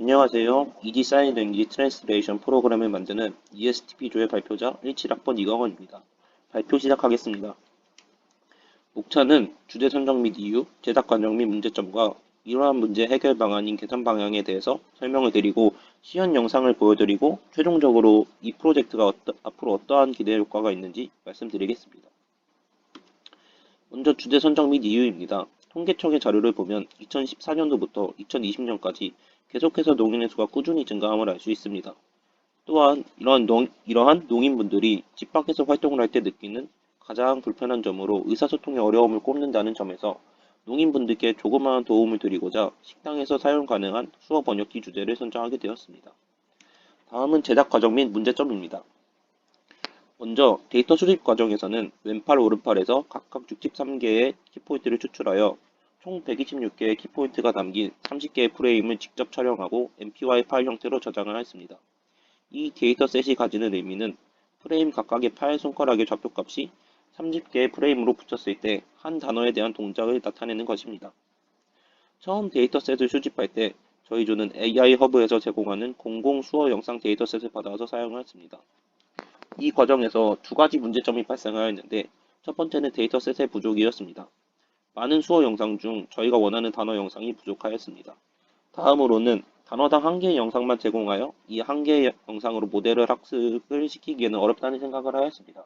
안녕하세요. 이지 사인 랭귀지 트랜스레이션 프로그램을 만드는 ESTP조의 발표자 17학번 이강원입니다. 발표 시작하겠습니다. 목차는 주제 선정 및 이유, 제작 과정 및 문제점과 이러한 문제 해결 방안인 개선 방향에 대해서 설명을 드리고 시연 영상을 보여드리고 최종적으로 이 프로젝트가 앞으로 어떠한 기대 효과가 있는지 말씀드리겠습니다. 먼저 주제 선정 및 이유입니다. 통계청의 자료를 보면 2014년도부터 2020년까지 계속해서 농인의 수가 꾸준히 증가함을 알 수 있습니다. 또한 이러한 농인분들이 집 밖에서 활동을 할 때 느끼는 가장 불편한 점으로 의사소통의 어려움을 꼽는다는 점에서 농인분들께 조그마한 도움을 드리고자 식당에서 사용 가능한 수어 번역기 주제를 선정하게 되었습니다. 다음은 제작 과정 및 문제점입니다. 먼저 데이터 수집 과정에서는 왼팔 오른팔에서 각각 63개의 키포인트를 추출하여 총 126개의 키포인트가 담긴 30개의 프레임을 직접 촬영하고 MPY 파일 형태로 저장을 했습니다. 이 데이터셋이 가지는 의미는 프레임 각각의 팔 손가락의 좌표값이 30개의 프레임으로 붙였을 때 한 단어에 대한 동작을 나타내는 것입니다. 처음 데이터셋을 수집할 때 저희 조는 AI 허브에서 제공하는 공공 수어 영상 데이터셋을 받아서 사용을 했습니다. 이 과정에서 두 가지 문제점이 발생하였는데 첫 번째는 데이터셋의 부족이었습니다. 많은 수어 영상 중 저희가 원하는 단어 영상이 부족하였습니다. 다음으로는 단어당 한 개의 영상만 제공하여 이 한 개의 영상으로 모델을 학습을 시키기에는 어렵다는 생각을 하였습니다.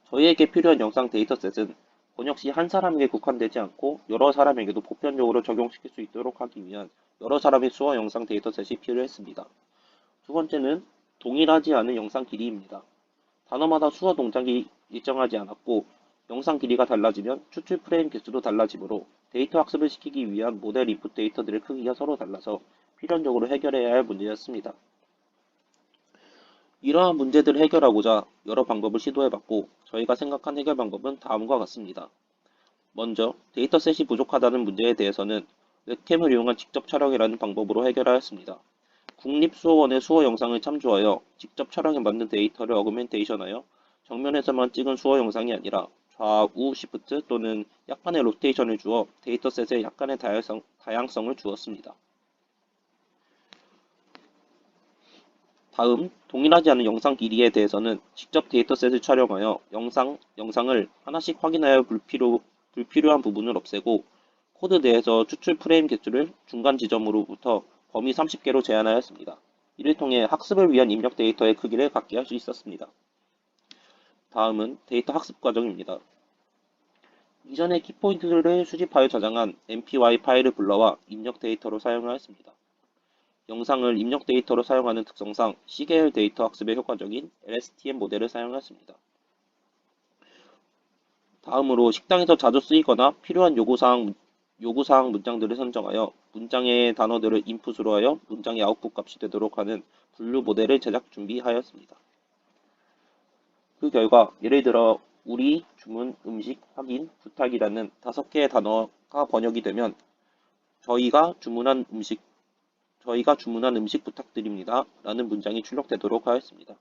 저희에게 필요한 영상 데이터셋은 번역 시 한 사람에게 국한되지 않고 여러 사람에게도 보편적으로 적용시킬 수 있도록 하기 위한 여러 사람의 수어 영상 데이터셋이 필요했습니다. 두 번째는 동일하지 않은 영상 길이입니다. 단어마다 수어 동작이 일정하지 않았고 영상 길이가 달라지면 추출 프레임 개수도 달라지므로 데이터 학습을 시키기 위한 모델 인풋 데이터들의 크기가 서로 달라서 필연적으로 해결해야 할 문제였습니다. 이러한 문제들을 해결하고자 여러 방법을 시도해봤고 저희가 생각한 해결 방법은 다음과 같습니다. 먼저 데이터셋이 부족하다는 문제에 대해서는 웹캠을 이용한 직접 촬영이라는 방법으로 해결하였습니다. 국립수어원의 수어 영상을 참조하여 직접 촬영해 만든 데이터를 어그멘테이션하여 정면에서만 찍은 수어 영상이 아니라 좌우 시프트 또는 약간의 로테이션을 주어 데이터셋에 약간의 다양성을 주었습니다. 다음, 동일하지 않은 영상 길이에 대해서는 직접 데이터셋을 촬영하여 영상을 하나씩 확인하여 불필요한 부분을 없애고 코드 내에서 추출 프레임 개수를 중간 지점으로부터 범위 30개로 제한하였습니다. 이를 통해 학습을 위한 입력 데이터의 크기를 갖게 할 수 있었습니다. 다음은 데이터 학습 과정입니다. 이전에 키포인트를 수집하여 저장한 MPY 파일을 불러와 입력 데이터로 사용하였습니다. 영상을 입력 데이터로 사용하는 특성상 C계열 데이터 학습에 효과적인 LSTM 모델을 사용했습니다. 다음으로 식당에서 자주 쓰이거나 필요한 요구사항 문장들을 선정하여 문장의 단어들을 인풋으로 하여 문장의 아웃풋 값이 되도록 하는 분류 모델을 제작 준비하였습니다. 그 결과 예를 들어 우리, 주문, 음식, 확인, 부탁이라는 5개의 단어가 번역이 되면 저희가 주문한 음식 부탁드립니다. 라는 문장이 출력되도록 하였습니다.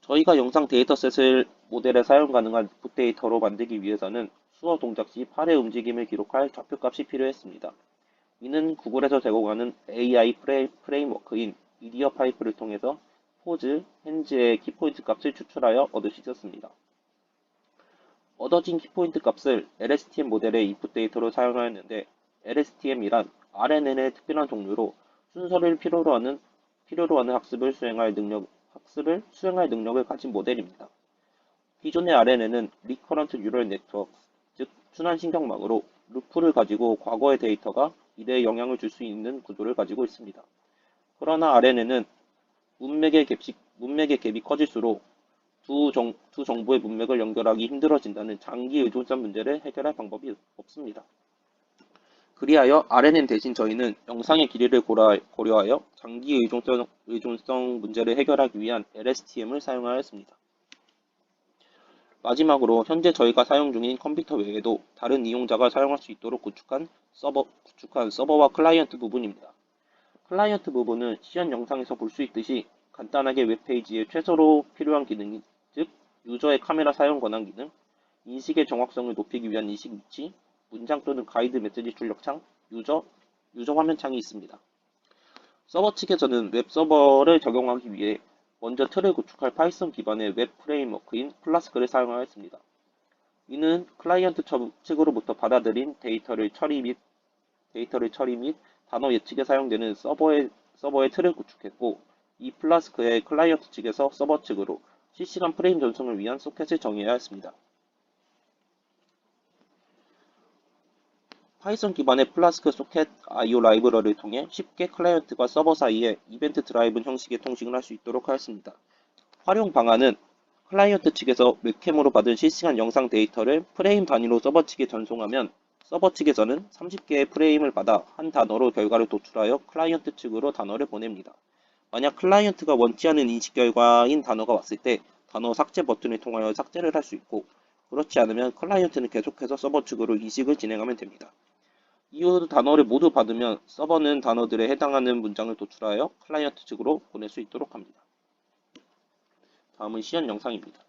저희가 영상 데이터셋을 모델에 사용 가능한 인풋 데이터로 만들기 위해서는 수어 동작 시 팔의 움직임을 기록할 좌표값이 필요했습니다. 이는 구글에서 제공하는 AI 프레임워크인 미디어 파이프를 통해서 포즈, 핸즈의 키포인트 값을 추출하여 얻을 수 있었습니다. 얻어진 키포인트 값을 LSTM 모델의 인풋 데이터로 사용하였는데 LSTM이란 RNN의 특별한 종류로 순서를 필요로 하는 학습을 수행할 능력을 가진 모델입니다. 기존의 RNN은 리커런트 뉴럴 네트워크, 즉 순환신경망으로 루프를 가지고 과거의 데이터가 미래에 영향을 줄 수 있는 구조를 가지고 있습니다. 그러나 RNN은 문맥의 갭이 커질수록 두 정보의 문맥을 연결하기 힘들어진다는 장기 의존성 문제를 해결할 방법이 없습니다. 그리하여 RNN 대신 저희는 영상의 길이를 고려하여 장기 의존성 문제를 해결하기 위한 LSTM을 사용하였습니다. 마지막으로 현재 저희가 사용 중인 컴퓨터 외에도 다른 이용자가 사용할 수 있도록 구축한 서버와 클라이언트 부분입니다. 클라이언트 부분은 시연 영상에서 볼 수 있듯이 간단하게 웹페이지에 최소로 필요한 기능, 즉 유저의 카메라 사용 권한 기능, 인식의 정확성을 높이기 위한 인식 위치, 문장 또는 가이드 메시지 출력창, 유저, 유저 화면창이 있습니다. 서버 측에서는 웹 서버를 적용하기 위해 먼저 틀을 구축할 파이썬 기반의 웹 프레임워크인 플라스크를 사용하였습니다. 이는 클라이언트 측으로부터 받아들인 데이터를 처리 및 단어 예측에 사용되는 서버의 틀을 구축했고, 이 플라스크의 클라이언트 측에서 서버 측으로 실시간 프레임 전송을 위한 소켓을 정의해야 했습니다. 파이썬 기반의 플라스크 소켓 IO 라이브러리를 통해 쉽게 클라이언트과 서버 사이에 이벤트 드라이븐 형식의 통신을 할 수 있도록 하였습니다. 활용 방안은 클라이언트 측에서 웹캠으로 받은 실시간 영상 데이터를 프레임 단위로 서버 측에 전송하면 서버 측에서는 30개의 프레임을 받아 한 단어로 결과를 도출하여 클라이언트 측으로 단어를 보냅니다. 만약 클라이언트가 원치 않은 인식 결과인 단어가 왔을 때 단어 삭제 버튼을 통하여 삭제를 할 수 있고, 그렇지 않으면 클라이언트는 계속해서 서버 측으로 이식을 진행하면 됩니다. 이후 단어를 모두 받으면 서버는 단어들에 해당하는 문장을 도출하여 클라이언트 측으로 보낼 수 있도록 합니다. 다음은 시연 영상입니다.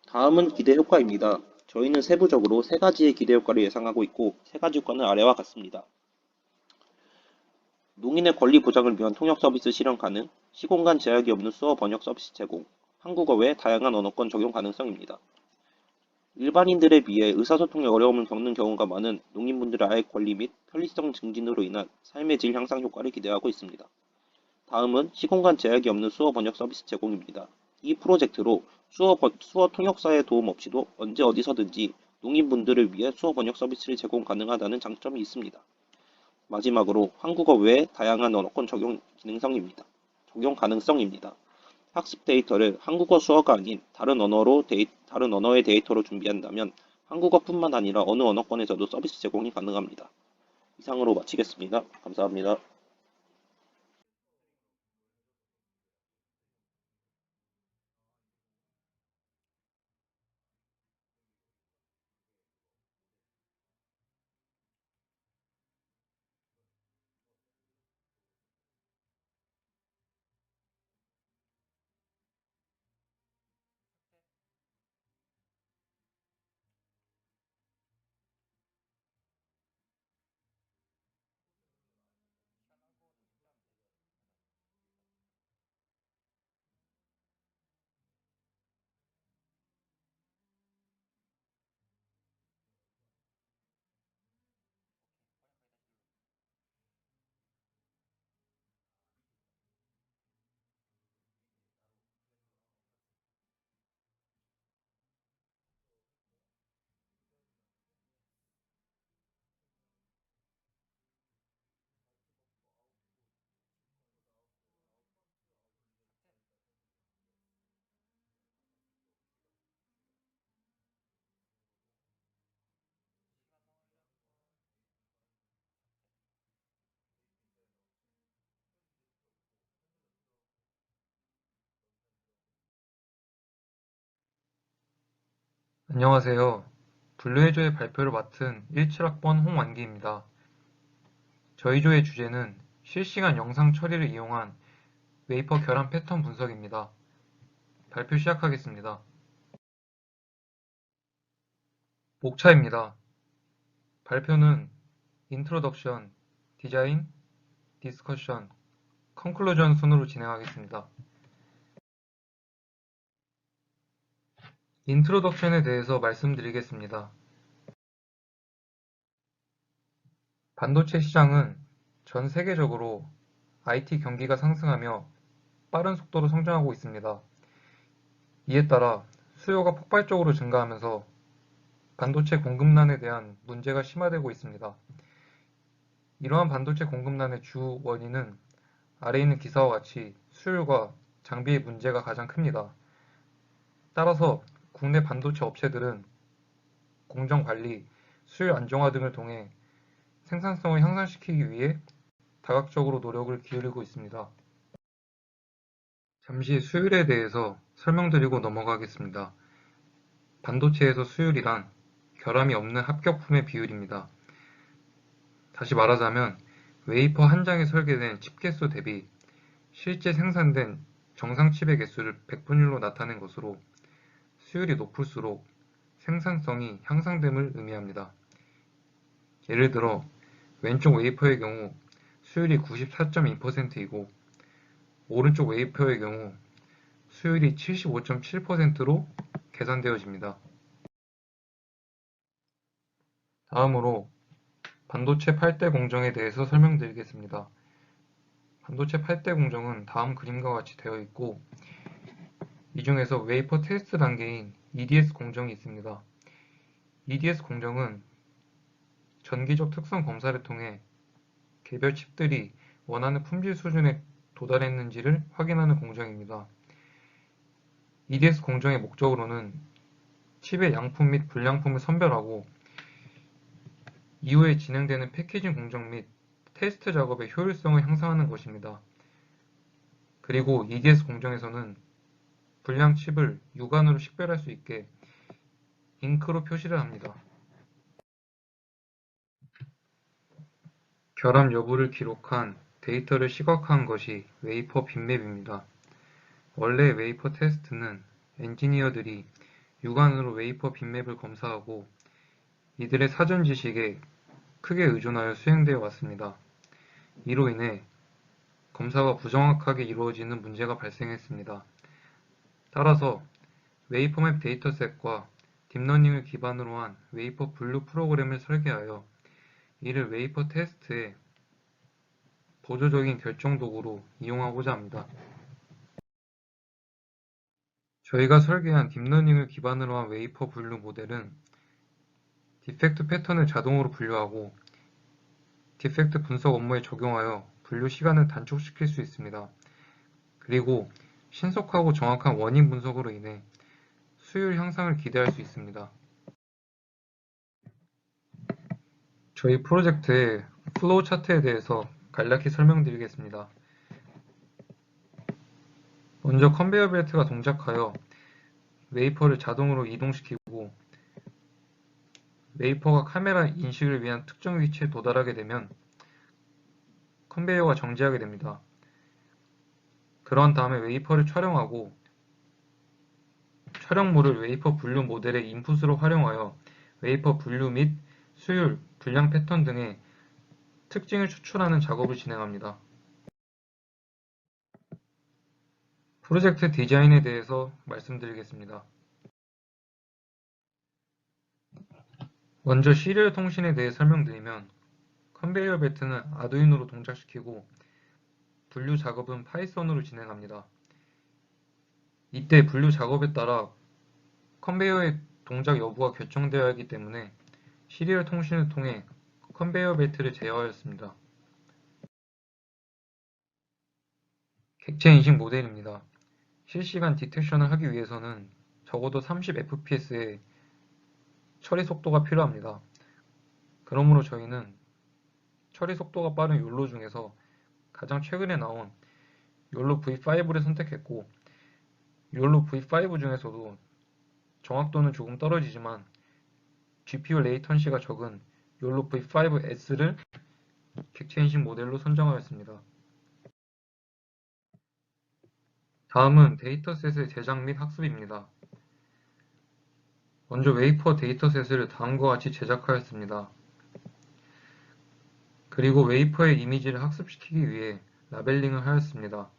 다음은 기대 효과입니다. 저희는 세부적으로 세 가지의 기대 효과를 예상하고 있고, 세 가지 효과는 아래와 같습니다. 농인의 권리 보장을 위한 통역 서비스 실현 가능, 시공간 제약이 없는 수어 번역 서비스 제공, 한국어 외 다양한 언어권 적용 가능성입니다. 일반인들에 비해 의사소통에 어려움을 겪는 경우가 많은 농인분들의 아의 권리 및 편리성 증진으로 인한 삶의 질 향상 효과를 기대하고 있습니다. 다음은 시공간 제약이 없는 수어 번역 서비스 제공입니다. 이 프로젝트로 수어 통역사의 도움 없이도 언제 어디서든지 농인분들을 위해 수어 번역 서비스를 제공 가능하다는 장점이 있습니다. 마지막으로 한국어 외에 다양한 언어권 적용 가능성입니다. 학습 데이터를 한국어 수어가 아닌 다른 언어의 데이터로 준비한다면 한국어뿐만 아니라 어느 언어권에서도 서비스 제공이 가능합니다. 이상으로 마치겠습니다. 감사합니다. 안녕하세요. 블루해조의 발표를 맡은 17학번 홍완기입니다. 저희 조의 주제는 실시간 영상 처리를 이용한 웨이퍼 결함 패턴 분석입니다. 발표 시작하겠습니다. 목차입니다. 발표는 인트로덕션, 디자인, 디스커션, 컨클루전 순으로 진행하겠습니다. 인트로덕션에 대해서 말씀드리겠습니다. 반도체 시장은 전 세계적으로 IT 경기가 상승하며 빠른 속도로 성장하고 있습니다. 이에 따라 수요가 폭발적으로 증가하면서 반도체 공급난에 대한 문제가 심화되고 있습니다. 이러한 반도체 공급난의 주 원인은 아래 있는 기사와 같이 수율과 장비의 문제가 가장 큽니다. 따라서 국내 반도체 업체들은 공정 관리, 수율 안정화 등을 통해 생산성을 향상시키기 위해 다각적으로 노력을 기울이고 있습니다. 잠시 수율에 대해서 설명드리고 넘어가겠습니다. 반도체에서 수율이란 결함이 없는 합격품의 비율입니다. 다시 말하자면 웨이퍼 한 장에 설계된 칩 개수 대비 실제 생산된 정상 칩의 개수를 백분율로 나타낸 것으로 수율이 높을수록 생산성이 향상됨을 의미합니다. 예를 들어 왼쪽 웨이퍼의 경우 수율이 94.2%이고 오른쪽 웨이퍼의 경우 수율이 75.7%로 계산되어집니다. 다음으로 반도체 8대 공정에 대해서 설명드리겠습니다. 반도체 8대 공정은 다음 그림과 같이 되어 있고 이 중에서 웨이퍼 테스트 단계인 EDS 공정이 있습니다. EDS 공정은 전기적 특성 검사를 통해 개별 칩들이 원하는 품질 수준에 도달했는지를 확인하는 공정입니다. EDS 공정의 목적으로는 칩의 양품 및 불량품을 선별하고 이후에 진행되는 패키징 공정 및 테스트 작업의 효율성을 향상하는 것입니다. 그리고 EDS 공정에서는 불량 칩을 육안으로 식별할 수 있게 잉크로 표시를 합니다. 결함 여부를 기록한 데이터를 시각화한 것이 웨이퍼 빗맵입니다. 원래 웨이퍼 테스트는 엔지니어들이 육안으로 웨이퍼 빗맵을 검사하고 이들의 사전 지식에 크게 의존하여 수행되어 왔습니다. 이로 인해 검사가 부정확하게 이루어지는 문제가 발생했습니다. 따라서 웨이퍼맵 데이터셋과 딥러닝을 기반으로 한 웨이퍼 분류 프로그램을 설계하여 이를 웨이퍼 테스트의 보조적인 결정 도구로 이용하고자 합니다. 저희가 설계한 딥러닝을 기반으로 한 웨이퍼 분류 모델은 디펙트 패턴을 자동으로 분류하고 디펙트 분석 업무에 적용하여 분류 시간을 단축시킬 수 있습니다. 그리고 신속하고 정확한 원인 분석으로 인해 수율 향상을 기대할 수 있습니다. 저희 프로젝트의 플로우 차트에 대해서 간략히 설명드리겠습니다. 먼저 컨베이어 벨트가 동작하여 웨이퍼를 자동으로 이동시키고 웨이퍼가 카메라 인식을 위한 특정 위치에 도달하게 되면 컨베이어가 정지하게 됩니다. 그런 다음에 웨이퍼를 촬영하고 촬영물을 웨이퍼 분류 모델의 인풋으로 활용하여 웨이퍼 분류 및 수율, 불량 패턴 등의 특징을 추출하는 작업을 진행합니다. 프로젝트 디자인에 대해서 말씀드리겠습니다. 먼저 시리얼 통신에 대해 설명드리면 컨베이어 벨트는 아두이노로 동작시키고 분류 작업은 파이썬으로 진행합니다. 이때 분류 작업에 따라 컨베이어의 동작 여부가 결정되어야 하기 때문에 시리얼 통신을 통해 컨베이어 벨트를 제어하였습니다. 객체 인식 모델입니다. 실시간 디텍션을 하기 위해서는 적어도 30fps의 처리 속도가 필요합니다. 그러므로 저희는 처리 속도가 빠른 욜로 중에서 가장 최근에 나온 욜로 V5를 선택했고 욜로 V5 중에서도 정확도는 조금 떨어지지만 GPU 레이턴시가 적은 욜로 V5S를 객체 인식 모델로 선정하였습니다. 다음은 데이터셋의 제작 및 학습입니다. 먼저 웨이퍼 데이터셋을 다음과 같이 제작하였습니다. 그리고 웨이퍼의 이미지를 학습시키기 위해 라벨링을 하였습니다.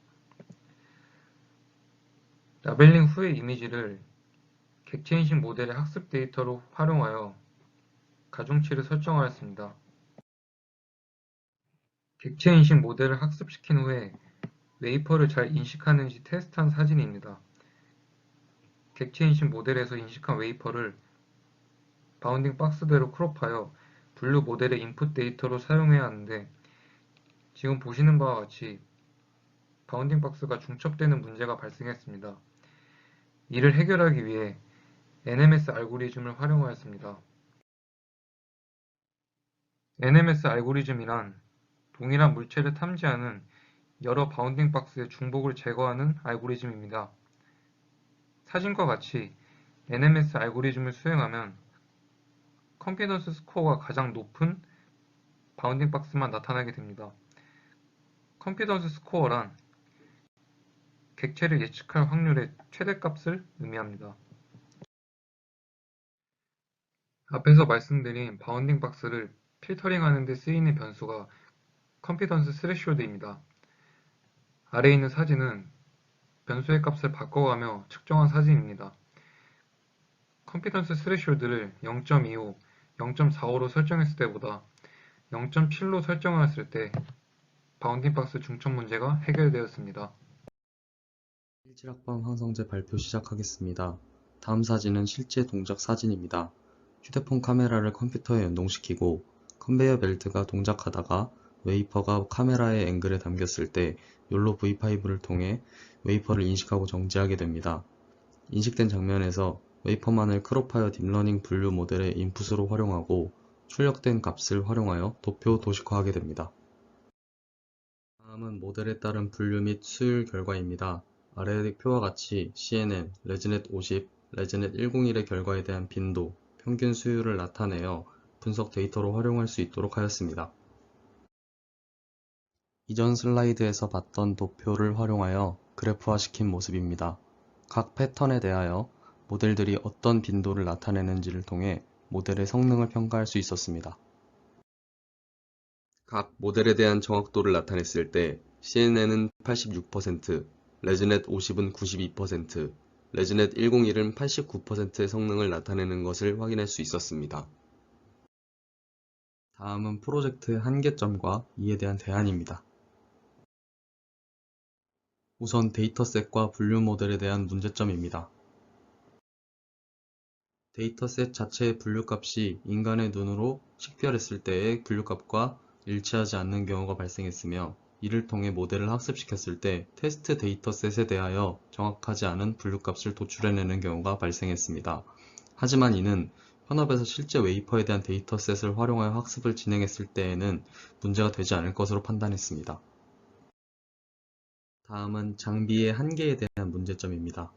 라벨링 후의 이미지를 객체 인식 모델의 학습 데이터로 활용하여 가중치를 설정하였습니다. 객체 인식 모델을 학습시킨 후에 웨이퍼를 잘 인식하는지 테스트한 사진입니다. 객체 인식 모델에서 인식한 웨이퍼를 바운딩 박스대로 크롭하여 분류 모델의 인풋 데이터로 사용해야 하는데 지금 보시는 바와 같이 바운딩 박스가 중첩되는 문제가 발생했습니다. 이를 해결하기 위해 NMS 알고리즘을 활용하였습니다. NMS 알고리즘이란 동일한 물체를 탐지하는 여러 바운딩 박스의 중복을 제거하는 알고리즘입니다. 사진과 같이 NMS 알고리즘을 수행하면 컨피던스 스코어가 가장 높은 바운딩 박스만 나타나게 됩니다. 컨피던스 스코어란 객체를 예측할 확률의 최대값을 의미합니다. 앞에서 말씀드린 바운딩 박스를 필터링하는 데 쓰이는 변수가 컨피던스 스레시홀드입니다. 아래에 있는 사진은 변수의 값을 바꿔가며 측정한 사진입니다. 컨피던스 스레시홀드를 0.25, 0.45로 설정했을 때보다 0.7로 설정하였을 때 바운딩 박스 중첩 문제가 해결되었습니다. 17학번 황성재 발표 시작하겠습니다. 다음 사진은 실제 동작 사진입니다. 휴대폰 카메라를 컴퓨터에 연동시키고 컨베이어 벨트가 동작하다가 웨이퍼가 카메라의 앵글에 담겼을 때 욜로 V5를 통해 웨이퍼를 인식하고 정지하게 됩니다. 인식된 장면에서 웨이퍼만을 크롭하여 딥러닝 분류 모델의 인풋으로 활용하고 출력된 값을 활용하여 도표 도식화하게 됩니다. 다음은 모델에 따른 분류 및 수율 결과입니다. 아래 표와 같이 CNN, 레지넷 50, 레지넷 101의 결과에 대한 빈도, 평균 수율을 나타내어 분석 데이터로 활용할 수 있도록 하였습니다. 이전 슬라이드에서 봤던 도표를 활용하여 그래프화시킨 모습입니다. 각 패턴에 대하여 모델들이 어떤 빈도를 나타내는지를 통해 모델의 성능을 평가할 수 있었습니다. 각 모델에 대한 정확도를 나타냈을 때 CNN은 86%, 레즈넷 50은 92%, 레즈넷 101은 89%의 성능을 나타내는 것을 확인할 수 있었습니다. 다음은 프로젝트의 한계점과 이에 대한 대안입니다. 우선 데이터셋과 분류 모델에 대한 문제점입니다. 데이터셋 자체의 분류값이 인간의 눈으로 식별했을 때의 분류값과 일치하지 않는 경우가 발생했으며 이를 통해 모델을 학습시켰을 때 테스트 데이터셋에 대하여 정확하지 않은 분류값을 도출해내는 경우가 발생했습니다. 하지만 이는 현업에서 실제 웨이퍼에 대한 데이터셋을 활용하여 학습을 진행했을 때에는 문제가 되지 않을 것으로 판단했습니다. 다음은 장비의 한계에 대한 문제점입니다.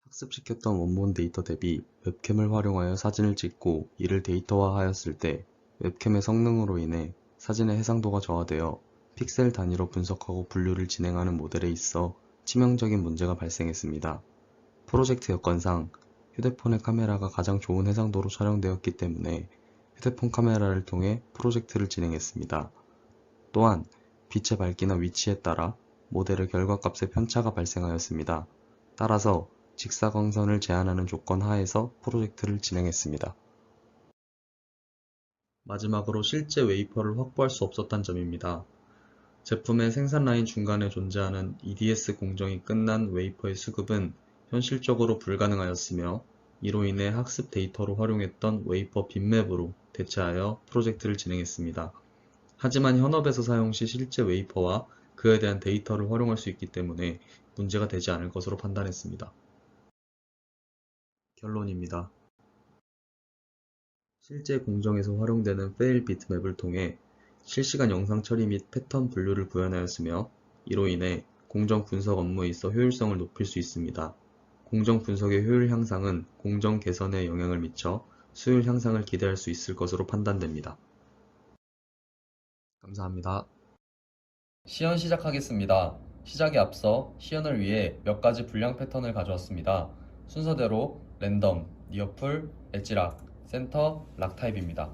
학습시켰던 원본 데이터 대비 웹캠을 활용하여 사진을 찍고 이를 데이터화하였을 때 웹캠의 성능으로 인해 사진의 해상도가 저하되어 픽셀 단위로 분석하고 분류를 진행하는 모델에 있어 치명적인 문제가 발생했습니다. 프로젝트 여건상 휴대폰의 카메라가 가장 좋은 해상도로 촬영되었기 때문에 휴대폰 카메라를 통해 프로젝트를 진행했습니다. 또한 빛의 밝기나 위치에 따라 모델의 결과값에 편차가 발생하였습니다. 따라서 직사광선을 제한하는 조건 하에서 프로젝트를 진행했습니다. 마지막으로 실제 웨이퍼를 확보할 수 없었던 점입니다. 제품의 생산 라인 중간에 존재하는 EDS 공정이 끝난 웨이퍼의 수급은 현실적으로 불가능하였으며 이로 인해 학습 데이터로 활용했던 웨이퍼 빗맵으로 대체하여 프로젝트를 진행했습니다. 하지만 현업에서 사용 시 실제 웨이퍼와 그에 대한 데이터를 활용할 수 있기 때문에 문제가 되지 않을 것으로 판단했습니다. 결론입니다. 실제 공정에서 활용되는 페일 비트맵을 통해 실시간 영상 처리 및 패턴 분류를 구현하였으며 이로 인해 공정 분석 업무에 있어 효율성을 높일 수 있습니다. 공정 분석의 효율 향상은 공정 개선에 영향을 미쳐 수율 향상을 기대할 수 있을 것으로 판단됩니다. 감사합니다. 시연 시작하겠습니다. 시작에 앞서 시연을 위해 몇 가지 분량 패턴을 가져왔습니다. 순서대로 랜덤, 니어풀, 엣지락, 센터, 락 타입입니다.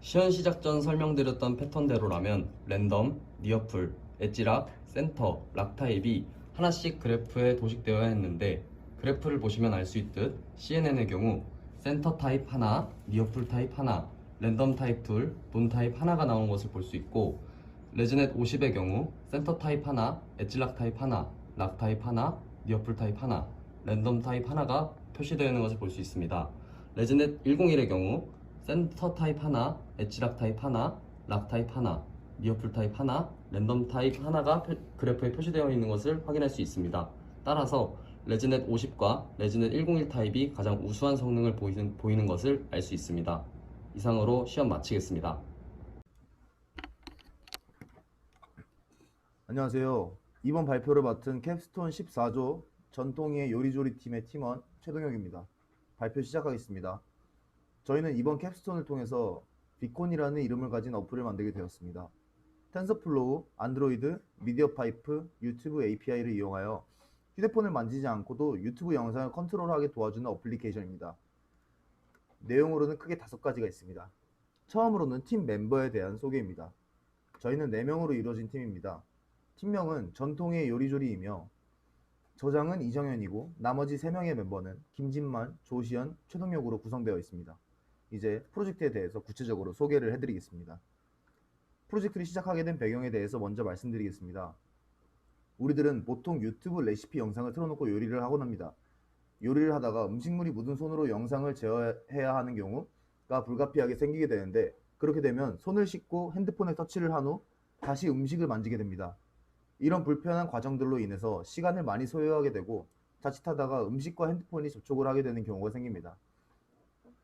시연 시작 전 설명드렸던 패턴대로라면 랜덤, 니어풀, 엣지락, 센터, 락 타입이 하나씩 그래프에 도식되어야 했는데 그래프를 보시면 알 수 있듯 CNN의 경우 센터 타입 하나, 니어풀 타입 하나, 랜덤 타입 둘, 논 타입 하나가 나온 것을 볼 수 있고 레즈넷 50의 경우 센터 타입 하나, 엣지락 타입 하나, 락 타입 하나, 니어풀 타입 하나, 랜덤 타입 하나가 표시되어 있는 것을 볼 수 있습니다. 레즈넷 101의 경우 센터 타입 하나, 엣지락 타입 하나, 락 타입 하나, 니어풀 타입 하나, 랜덤 타입 하나가 그래프에 표시되어 있는 것을 확인할 수 있습니다. 따라서 레즈넷 50과 레즈넷 101 타입이 가장 우수한 성능을 보이는 것을 알 수 있습니다. 이상으로 시험 마치겠습니다. 안녕하세요. 이번 발표를 맡은 캡스톤 14조 전통의 요리조리 팀의 팀원 최동혁입니다. 발표 시작하겠습니다. 저희는 이번 캡스톤을 통해서 비콘이라는 이름을 가진 어플을 만들게 되었습니다. 텐서플로우, 안드로이드, 미디어 파이프, 유튜브 API를 이용하여 휴대폰을 만지지 않고도 유튜브 영상을 컨트롤하게 도와주는 어플리케이션입니다. 내용으로는 크게 5가지가 있습니다. 처음으로는 팀 멤버에 대한 소개입니다. 저희는 4명으로 이루어진 팀입니다. 팀명은 전통의 요리조리이며 저장은 이정현이고 나머지 3명의 멤버는 김진만, 조시연, 최동혁으로 구성되어 있습니다. 이제 프로젝트에 대해서 구체적으로 소개를 해드리겠습니다. 프로젝트를 시작하게 된 배경에 대해서 먼저 말씀드리겠습니다. 우리들은 보통 유튜브 레시피 영상을 틀어놓고 요리를 하곤 합니다. 요리를 하다가 음식물이 묻은 손으로 영상을 제어해야 하는 경우가 불가피하게 생기게 되는데 그렇게 되면 손을 씻고 핸드폰에 터치를 한 후 다시 음식을 만지게 됩니다. 이런 불편한 과정들로 인해서 시간을 많이 소요하게 되고 자칫하다가 음식과 핸드폰이 접촉을 하게 되는 경우가 생깁니다.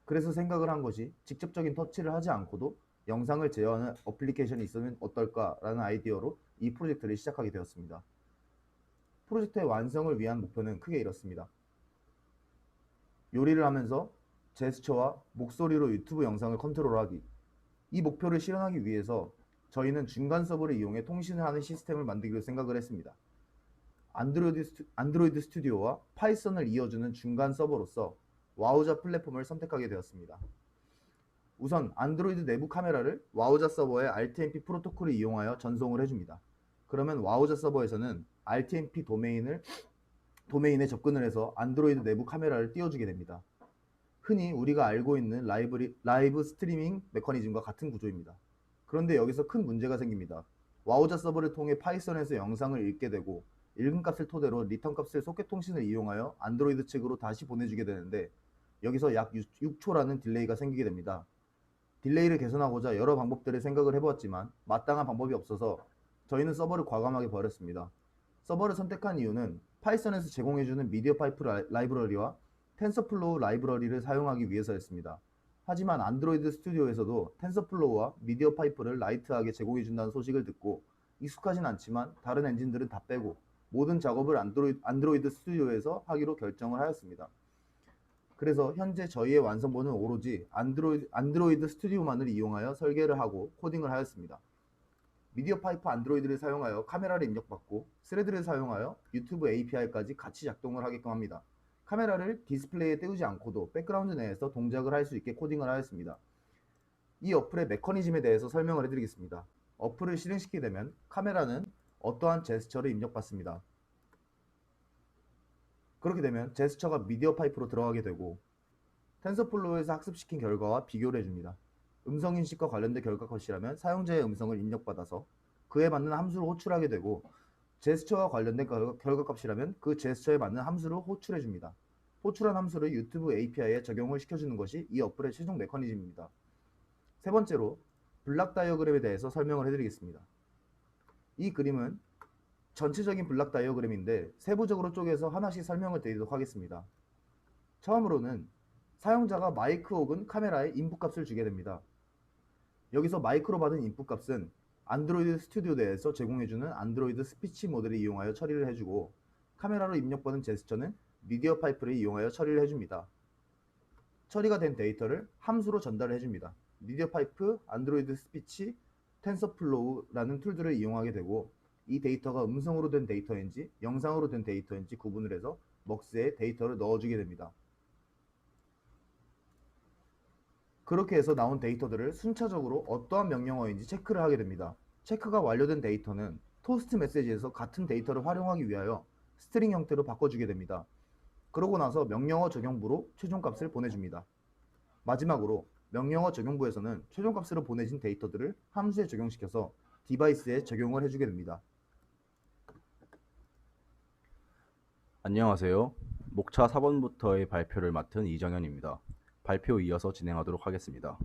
그래서 생각을 한 것이 직접적인 터치를 하지 않고도 영상을 제어하는 어플리케이션이 있으면 어떨까라는 아이디어로 이 프로젝트를 시작하게 되었습니다. 프로젝트의 완성을 위한 목표는 크게 이렇습니다. 요리를 하면서 제스처와 목소리로 유튜브 영상을 컨트롤하기. 이 목표를 실현하기 위해서 저희는 중간 서버를 이용해 통신을 하는 시스템을 만들기로 생각을 했습니다. 안드로이드 스튜디오와 파이썬을 이어주는 중간 서버로서 와우자 플랫폼을 선택하게 되었습니다. 우선 안드로이드 내부 카메라를 와우자 서버의 RTMP 프로토콜을 이용하여 전송을 해줍니다. 그러면 와우자 서버에서는 RTMP 도메인에 접근을 해서 안드로이드 내부 카메라를 띄워주게 됩니다. 흔히 우리가 알고 있는 라이브 스트리밍 메커니즘과 같은 구조입니다. 그런데 여기서 큰 문제가 생깁니다. 와우자 서버를 통해 파이썬에서 영상을 읽게 되고 읽은 값을 토대로 리턴 값을 소켓 통신을 이용하여 안드로이드 측으로 다시 보내주게 되는데 여기서 약 6초라는 딜레이가 생기게 됩니다. 딜레이를 개선하고자 여러 방법들을 생각을 해보았지만 마땅한 방법이 없어서 저희는 서버를 과감하게 버렸습니다. 서버를 선택한 이유는 파이썬에서 제공해주는 미디어 파이프 라이브러리와 텐서플로우 라이브러리를 사용하기 위해서였습니다. 하지만 안드로이드 스튜디오에서도 텐서플로우와 미디어 파이프를 라이트하게 제공해준다는 소식을 듣고 익숙하진 않지만 다른 엔진들은 다 빼고 모든 작업을 안드로이드 스튜디오에서 하기로 결정을 하였습니다. 그래서 현재 저희의 완성본은 오로지 안드로이드 스튜디오만을 이용하여 설계를 하고 코딩을 하였습니다. 미디어 파이프 안드로이드를 사용하여 카메라를 입력받고 스레드를 사용하여 유튜브 API까지 같이 작동을 하게끔 합니다. 카메라를 디스플레이에 띄우지 않고도 백그라운드 내에서 동작을 할 수 있게 코딩을 하였습니다. 이 어플의 메커니즘에 대해서 설명을 해드리겠습니다. 어플을 실행시키게 되면 카메라는 어떠한 제스처를 입력받습니다. 그렇게 되면 제스처가 미디어 파이프로 들어가게 되고 텐서플로우에서 학습시킨 결과와 비교를 해줍니다. 음성인식과 관련된 결과 컷이라면 사용자의 음성을 입력받아서 그에 맞는 함수를 호출하게 되고 제스처와 관련된 결과값이라면 그 제스처에 맞는 함수를 호출해줍니다. 호출한 함수를 유튜브 API에 적용을 시켜주는 것이 이 어플의 최종 메커니즘입니다. 세 번째로 블락 다이어그램에 대해서 설명을 해드리겠습니다. 이 그림은 전체적인 블락 다이어그램인데 세부적으로 쪼개서 하나씩 설명을 드리도록 하겠습니다. 처음으로는 사용자가 마이크 혹은 카메라에 인풋 값을 주게 됩니다. 여기서 마이크로 받은 인풋 값은 안드로이드 스튜디오 내에서 제공해주는 안드로이드 스피치 모델을 이용하여 처리를 해주고 카메라로 입력받은 제스처는 미디어 파이프를 이용하여 처리를 해줍니다. 처리가 된 데이터를 함수로 전달을 해줍니다. 미디어 파이프, 안드로이드 스피치, 텐서플로우라는 툴들을 이용하게 되고 이 데이터가 음성으로 된 데이터인지 영상으로 된 데이터인지 구분을 해서 먹스에 데이터를 넣어주게 됩니다. 그렇게 해서 나온 데이터들을 순차적으로 어떠한 명령어인지 체크를 하게 됩니다. 체크가 완료된 데이터는 토스트 메시지에서 같은 데이터를 활용하기 위하여 스트링 형태로 바꿔주게 됩니다. 그러고 나서 명령어 적용부로 최종값을 보내줍니다. 마지막으로 명령어 적용부에서는 최종값으로 보내진 데이터들을 함수에 적용시켜서 디바이스에 적용을 해주게 됩니다. 안녕하세요. 목차 4번부터의 발표를 맡은 이정현입니다. 발표 이어서 진행하도록 하겠습니다.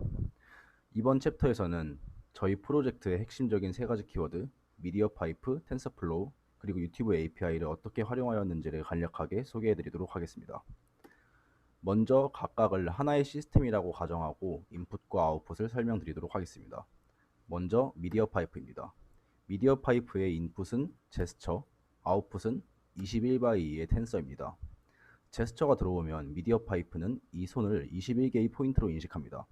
이번 챕터에서는 저희 프로젝트의 핵심적인 세 가지 키워드, 미디어 파이프, 텐서플로우, 그리고 유튜브 API를 어떻게 활용하였는지를 간략하게 소개해드리도록 하겠습니다. 먼저 각각을 하나의 시스템이라고 가정하고 인풋과 아웃풋을 설명드리도록 하겠습니다. 먼저 미디어 파이프입니다. 미디어 파이프의 인풋은 제스처, 아웃풋은 21x2의 텐서입니다. 제스처가 들어오면 미디어 파이프는 이 손을 21개의 포인트로 인식합니다.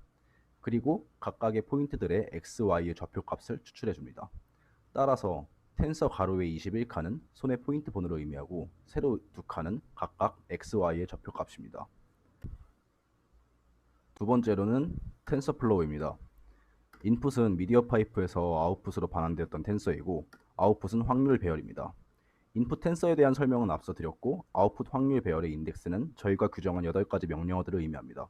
그리고 각각의 포인트들의 x, y의 좌표값을 추출해줍니다. 따라서 텐서 가로의 21칸은 손의 포인트 번호를 의미하고 세로 두 칸은 각각 x, y의 좌표값입니다. 두 번째로는 텐서플로우입니다. 인풋은 미디어 파이프에서 아웃풋으로 반환되었던 텐서이고 아웃풋은 확률 배열입니다. 인풋 텐서에 대한 설명은 앞서 드렸고 아웃풋 확률 배열의 인덱스는 저희가 규정한 8가지 명령어들을 의미합니다.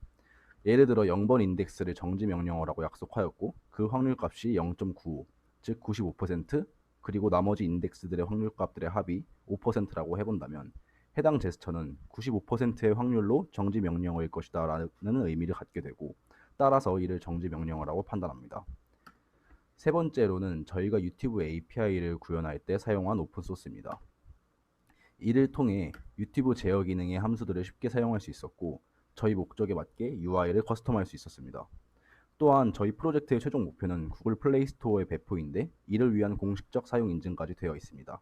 예를 들어 0번 인덱스를 정지 명령어라고 약속하였고 그 확률값이 0.95, 즉 95%, 그리고 나머지 인덱스들의 확률값들의 합이 5%라고 해본다면 해당 제스처는 95%의 확률로 정지 명령어일 것이다 라는 의미를 갖게 되고 따라서 이를 정지 명령어라고 판단합니다. 세 번째로는 저희가 유튜브 API를 구현할 때 사용한 오픈소스입니다. 이를 통해 유튜브 제어 기능의 함수들을 쉽게 사용할 수 있었고 저희 목적에 맞게 UI를 커스텀할 수 있었습니다. 또한 저희 프로젝트의 최종 목표는 구글 플레이 스토어의 배포인데 이를 위한 공식적 사용 인증까지 되어 있습니다.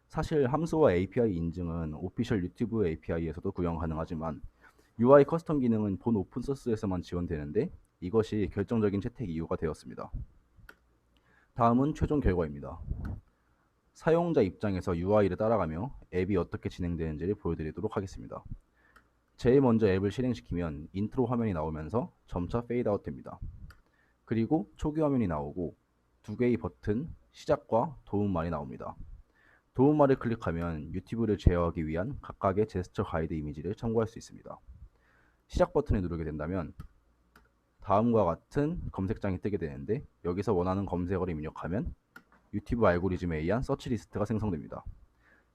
사실 함수와 API 인증은 오피셜 유튜브 API에서도 구현 가능하지만 UI 커스텀 기능은 본 오픈소스에서만 지원되는데 이것이 결정적인 채택 이유가 되었습니다. 다음은 최종 결과입니다. 사용자 입장에서 UI를 따라가며 앱이 어떻게 진행되는지를 보여드리도록 하겠습니다. 제일 먼저 앱을 실행시키면 인트로 화면이 나오면서 점차 페이드아웃 됩니다. 그리고 초기 화면이 나오고 두 개의 버튼, 시작과 도움말이 나옵니다. 도움말을 클릭하면 유튜브를 제어하기 위한 각각의 제스처 가이드 이미지를 참고할 수 있습니다. 시작 버튼을 누르게 된다면 다음과 같은 검색창이 뜨게 되는데 여기서 원하는 검색어를 입력하면 유튜브 알고리즘에 의한 서치 리스트가 생성됩니다.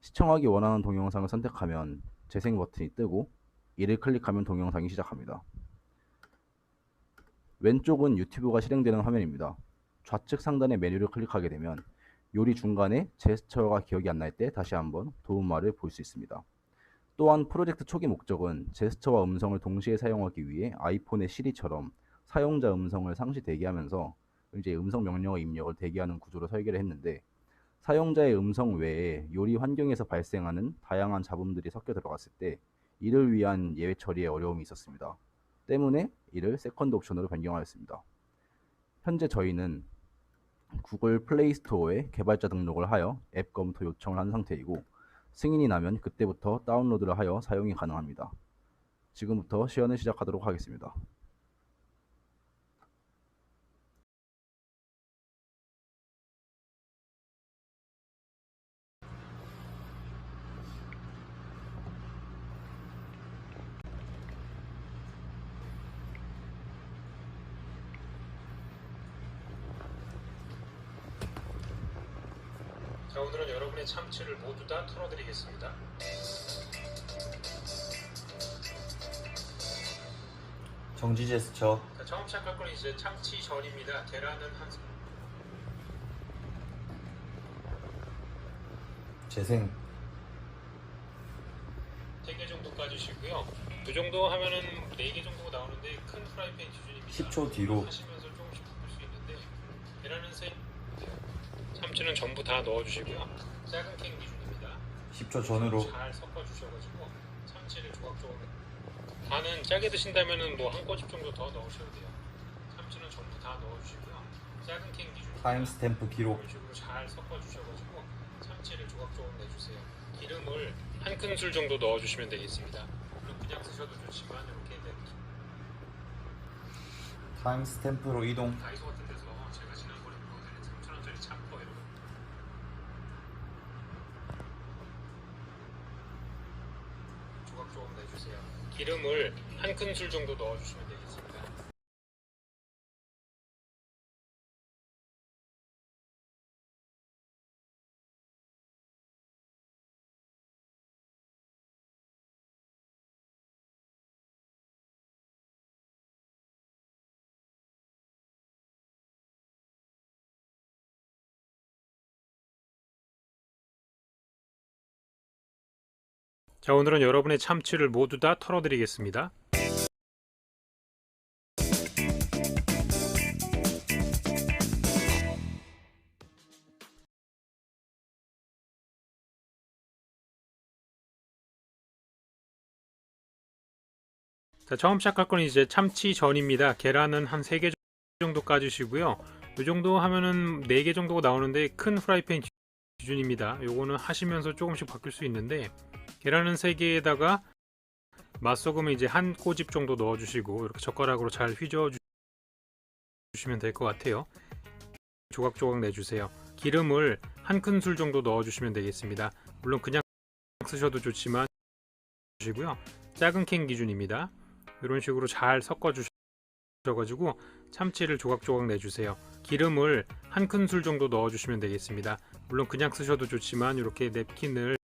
시청하기 원하는 동영상을 선택하면 재생 버튼이 뜨고 이를 클릭하면 동영상이 시작합니다. 왼쪽은 유튜브가 실행되는 화면입니다. 좌측 상단의 메뉴를 클릭하게 되면 요리 중간에 제스처가 기억이 안 날 때 다시 한번 도움말을 볼 수 있습니다. 또한 프로젝트 초기 목적은 제스처와 음성을 동시에 사용하기 위해 아이폰의 시리처럼 사용자 음성을 상시 대기하면서 이제 음성 명령어 입력을 대기하는 구조로 설계를 했는데 사용자의 음성 외에 요리 환경에서 발생하는 다양한 잡음들이 섞여 들어갔을 때 이를 위한 예외 처리에 어려움이 있었습니다. 때문에 이를 세컨드 옵션으로 변경하였습니다. 현재 저희는 구글 플레이 스토어에 개발자 등록을 하여 앱 검토 요청을 한 상태이고 승인이 나면 그때부터 다운로드를 하여 사용이 가능합니다. 지금부터 시연을 시작하도록 하겠습니다. 자, 오늘은 여러분의 참치를 모두 다 털어드리겠습니다. 정지 제스처. 자, 처음 시작할 건 이제 참치전입니다. 계란은 한 재생. 3개 정도 까주시고요. 그 정도 하면은 4개 정도가 나오는데 큰 프라이팬 기준입니다. 10초 뒤로. 하시면서 조금씩 바꿀 수 있는데 계란은 참치는 전부 다 넣어주시고요. 작은 캔 기준입니다. 10초 전으로. 잘 섞어주셔가지고 참치를 조각조각. 간은 짜게 드신다면은 뭐 한 꼬집 정도 더 넣으셔도 돼요. 참치는 전부 다 넣어주시고요. 작은 캔 기준. 타임스탬프 기록. 이런 식으로 잘 섞어주셔가지고 참치를 조각조각 내주세요. 기름을 한 큰술 정도 넣어주시면 되겠습니다. 물론 그냥 드셔도 좋지만 이렇게 타임스탬프로 이동. 다이소 같은 데서 제가 지난번에 보여드린 3,000원짜리 참퍼 이런 거 조각조각 내주세요. 기름을 한 큰술 정도 넣어주시면 되겠습니다. 자, 오늘은 여러분의 참치를 모두 다 털어드리겠습니다. 자, 처음 시작할 건 이제 참치전입니다. 계란은 한 3개 정도 까주시고요. 이 정도 하면은 4개 정도가 나오는데 큰 프라이팬 기준입니다. 요거는 하시면서 조금씩 바뀔 수 있는데 계란은 3개에다가 맛소금을 이제 한 꼬집 정도 넣어주시고 이렇게 젓가락으로 잘 휘저어 주시면 될 것 같아요. 조각조각 내주세요. 기름을 한 큰술 정도 넣어주시면 되겠습니다. 물론 그냥 쓰셔도 좋지만 주시고요. 작은 캔 기준입니다. 이런 식으로 잘 섞어 주셔가지고 참치를 조각조각 내주세요. 기름을 한 큰술 정도 넣어주시면 되겠습니다. 물론 그냥 쓰셔도 좋지만 이렇게 냅킨을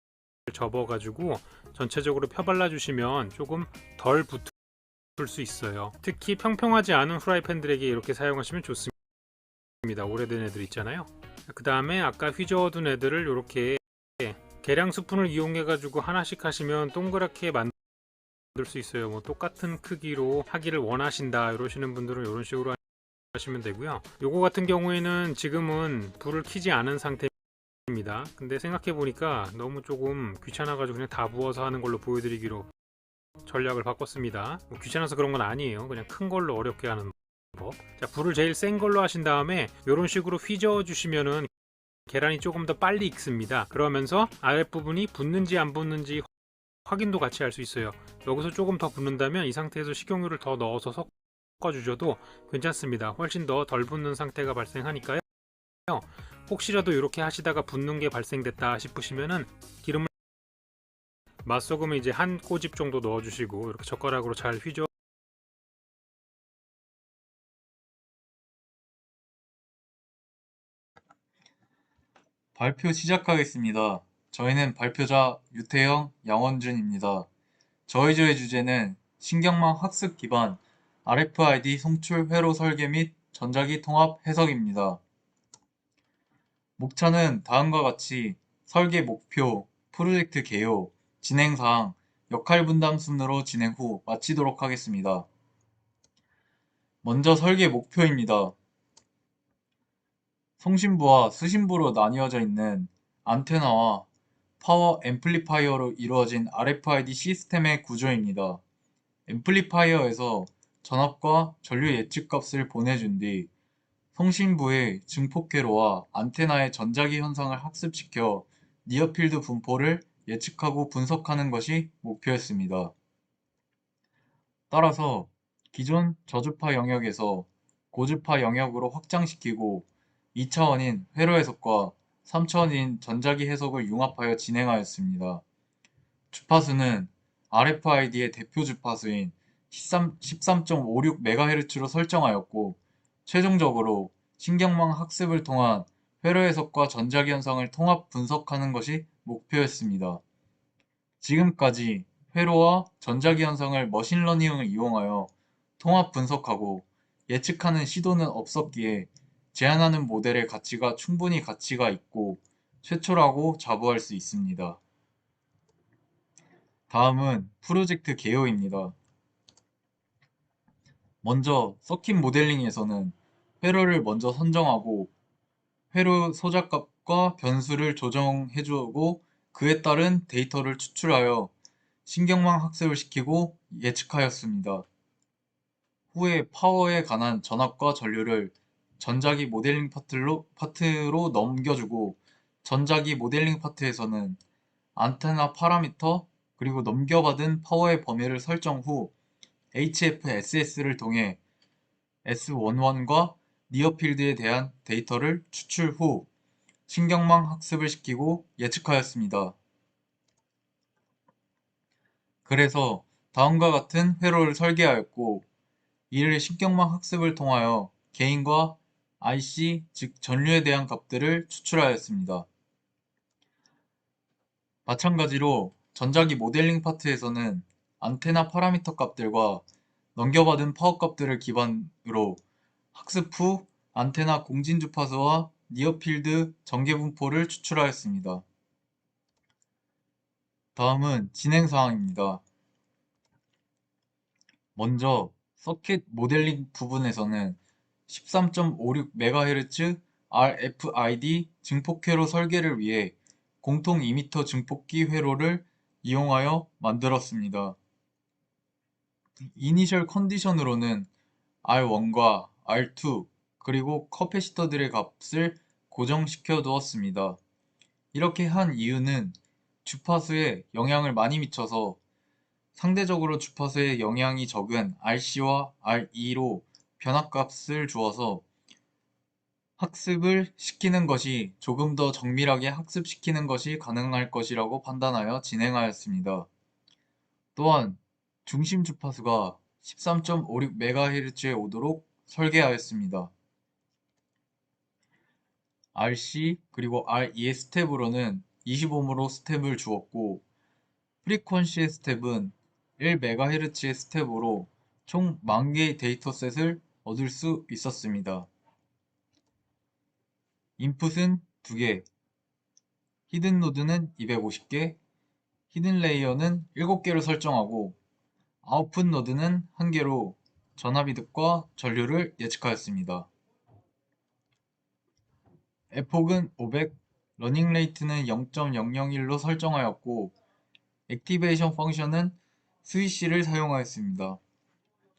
접어가지고 전체적으로 펴발라 주시면 조금 덜 붙을 수 있어요. 특히 평평하지 않은 프라이팬들에게 이렇게 사용하시면 좋습니다. 오래된 애들 있잖아요. 그 다음에 아까 휘저어둔 애들을 이렇게 계량 스푼을 이용해 가지고 하나씩 하시면 동그랗게 만들 수 있어요. 뭐 똑같은 크기로 하기를 원하신다 이러시는 분들은 이런 식으로 하시면 되고요. 요거 같은 경우에는 지금은 불을 켜지 않은 상태입니다. 근데 생각해 보니까 너무 조금 귀찮아 가지고 그냥 다 부어서 하는 걸로 보여드리기로 전략을 바꿨습니다. 뭐 귀찮아서 그런 건 아니에요. 그냥 큰 걸로 어렵게 하는 법. 자, 불을 제일 센 걸로 하신 다음에 이런 식으로 휘저어 주시면은 계란이 조금 더 빨리 익습니다. 그러면서 아랫부분이 붙는지 안 붙는지 확인도 같이 할 수 있어요. 여기서 조금 더 붙는다면 이 상태에서 식용유를 더 넣어서 섞어주셔도 괜찮습니다. 훨씬 더 덜 붙는 상태가 발생하니까요. 혹시라도 이렇게 하시다가 붙는 게 발생됐다 싶으시면은 기름을 맛소금을 이제 한 꼬집 정도 넣어주시고 이렇게 젓가락으로 잘 휘저어 발표 시작하겠습니다. 저희는 발표자 유태영, 양원준입니다. 저의 주제는 신경망 학습 기반 RFID 송출 회로 설계 및 전자기 통합 해석입니다. 목차는 다음과 같이 설계 목표, 프로젝트 개요, 진행사항, 역할 분담 순으로 진행 후 마치도록 하겠습니다. 먼저 설계 목표입니다. 송신부와 수신부로 나뉘어져 있는 안테나와 파워 앰플리파이어로 이루어진 RFID 시스템의 구조입니다. 앰플리파이어에서 전압과 전류 예측값을 보내준 뒤 송신부의 증폭회로와 안테나의 전자기 현상을 학습시켜 니어필드 분포를 예측하고 분석하는 것이 목표였습니다. 따라서 기존 저주파 영역에서 고주파 영역으로 확장시키고 2차원인 회로 해석과 3차원인 전자기 해석을 융합하여 진행하였습니다. 주파수는 RFID의 대표 주파수인 13.56MHz로 설정하였고 최종적으로 신경망 학습을 통한 회로 해석과 전자기 현상을 통합 분석하는 것이 목표였습니다. 지금까지 회로와 전자기 현상을 머신러닝을 이용하여 통합 분석하고 예측하는 시도는 없었기에 제안하는 모델의 가치가 충분히 가치가 있고 최초라고 자부할 수 있습니다. 다음은 프로젝트 개요입니다. 먼저 서킷 모델링에서는 회로를 먼저 선정하고 회로 소자값과 변수를 조정해주고 그에 따른 데이터를 추출하여 신경망 학습을 시키고 예측하였습니다. 후에 파워에 관한 전압과 전류를 전자기 모델링 파트로 넘겨주고 전자기 모델링 파트에서는 안테나 파라미터 그리고 넘겨받은 파워의 범위를 설정 후 HFSS를 통해 S11과 니어필드에 대한 데이터를 추출 후 신경망 학습을 시키고 예측하였습니다. 그래서 다음과 같은 회로를 설계하였고 이를 신경망 학습을 통하여 개인과 IC, 즉 전류에 대한 값들을 추출하였습니다. 마찬가지로 전자기 모델링 파트에서는 안테나 파라미터 값들과 넘겨받은 파워 값들을 기반으로 학습 후 안테나 공진 주파수와 니어필드 전개 분포를 추출하였습니다. 다음은 진행 사항입니다. 먼저 서킷 모델링 부분에서는 13.56MHz RFID 증폭 회로 설계를 위해 공통 2m 증폭기 회로를 이용하여 만들었습니다. 이니셜 컨디션으로는 R1과 R2 그리고 커패시터들의 값을 고정시켜 두었습니다. 이렇게 한 이유는 주파수에 영향을 많이 미쳐서 상대적으로 주파수에 영향이 적은 RC와 RE로 변화값을 주어서 학습을 시키는 것이 조금 더 정밀하게 학습시키는 것이 가능할 것이라고 판단하여 진행하였습니다. 또한 중심 주파수가 13.56MHz에 오도록 설계하였습니다. RC 그리고 RE의 스텝으로는 20ohm으로 스텝을 주었고 프리퀀시의 스텝은 1MHz의 스텝으로 총 10,000개의 데이터셋을 얻을 수 있었습니다. 인풋은 2개, 히든 노드는 250개, 히든 레이어는 7개를 설정하고 아웃풋 노드는 1개로 전압이득과 전류를 예측하였습니다. 에폭은 500, 러닝 레이트는 0.001로 설정하였고 액티베이션 펑션은 스위시를 사용하였습니다.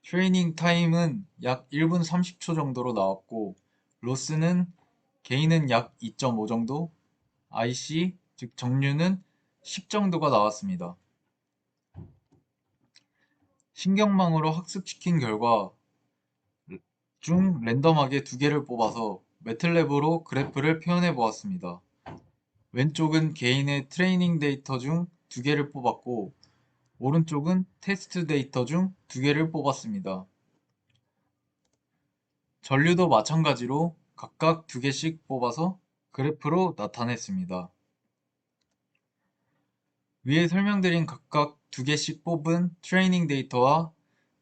트레이닝 타임은 약 1분 30초 정도로 나왔고 로스는 게인은 약 2.5 정도, IC 즉 정류는 10 정도가 나왔습니다. 신경망으로 학습시킨 결과 중 랜덤하게 2개를 뽑아서 매틀랩으로 그래프를 표현해 보았습니다. 왼쪽은 개인의 트레이닝 데이터 중 2개를 뽑았고 오른쪽은 테스트 데이터 중 2개를 뽑았습니다. 전류도 마찬가지로 각각 2개씩 뽑아서 그래프로 나타냈습니다. 위에 설명드린 각각 2개씩 뽑은 트레이닝 데이터와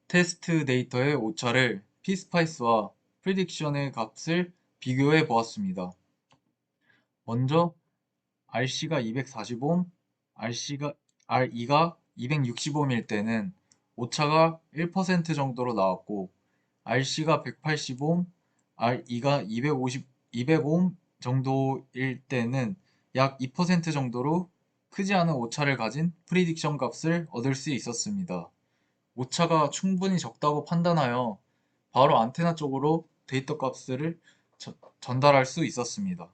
테스트 데이터의 오차를 피스파이스와 프리딕션의 값을 비교해 보았습니다. 먼저 RC가 240ohm, RE가 260ohm일 때는 오차가 1% 정도로 나왔고 RC가 180ohm, RE가 200ohm 정도일 때는 약 2% 정도로 크지 않은 오차를 가진 프리딕션 값을 얻을 수 있었습니다. 오차가 충분히 적다고 판단하여 바로 안테나 쪽으로 데이터 값을 전달할 수 있었습니다.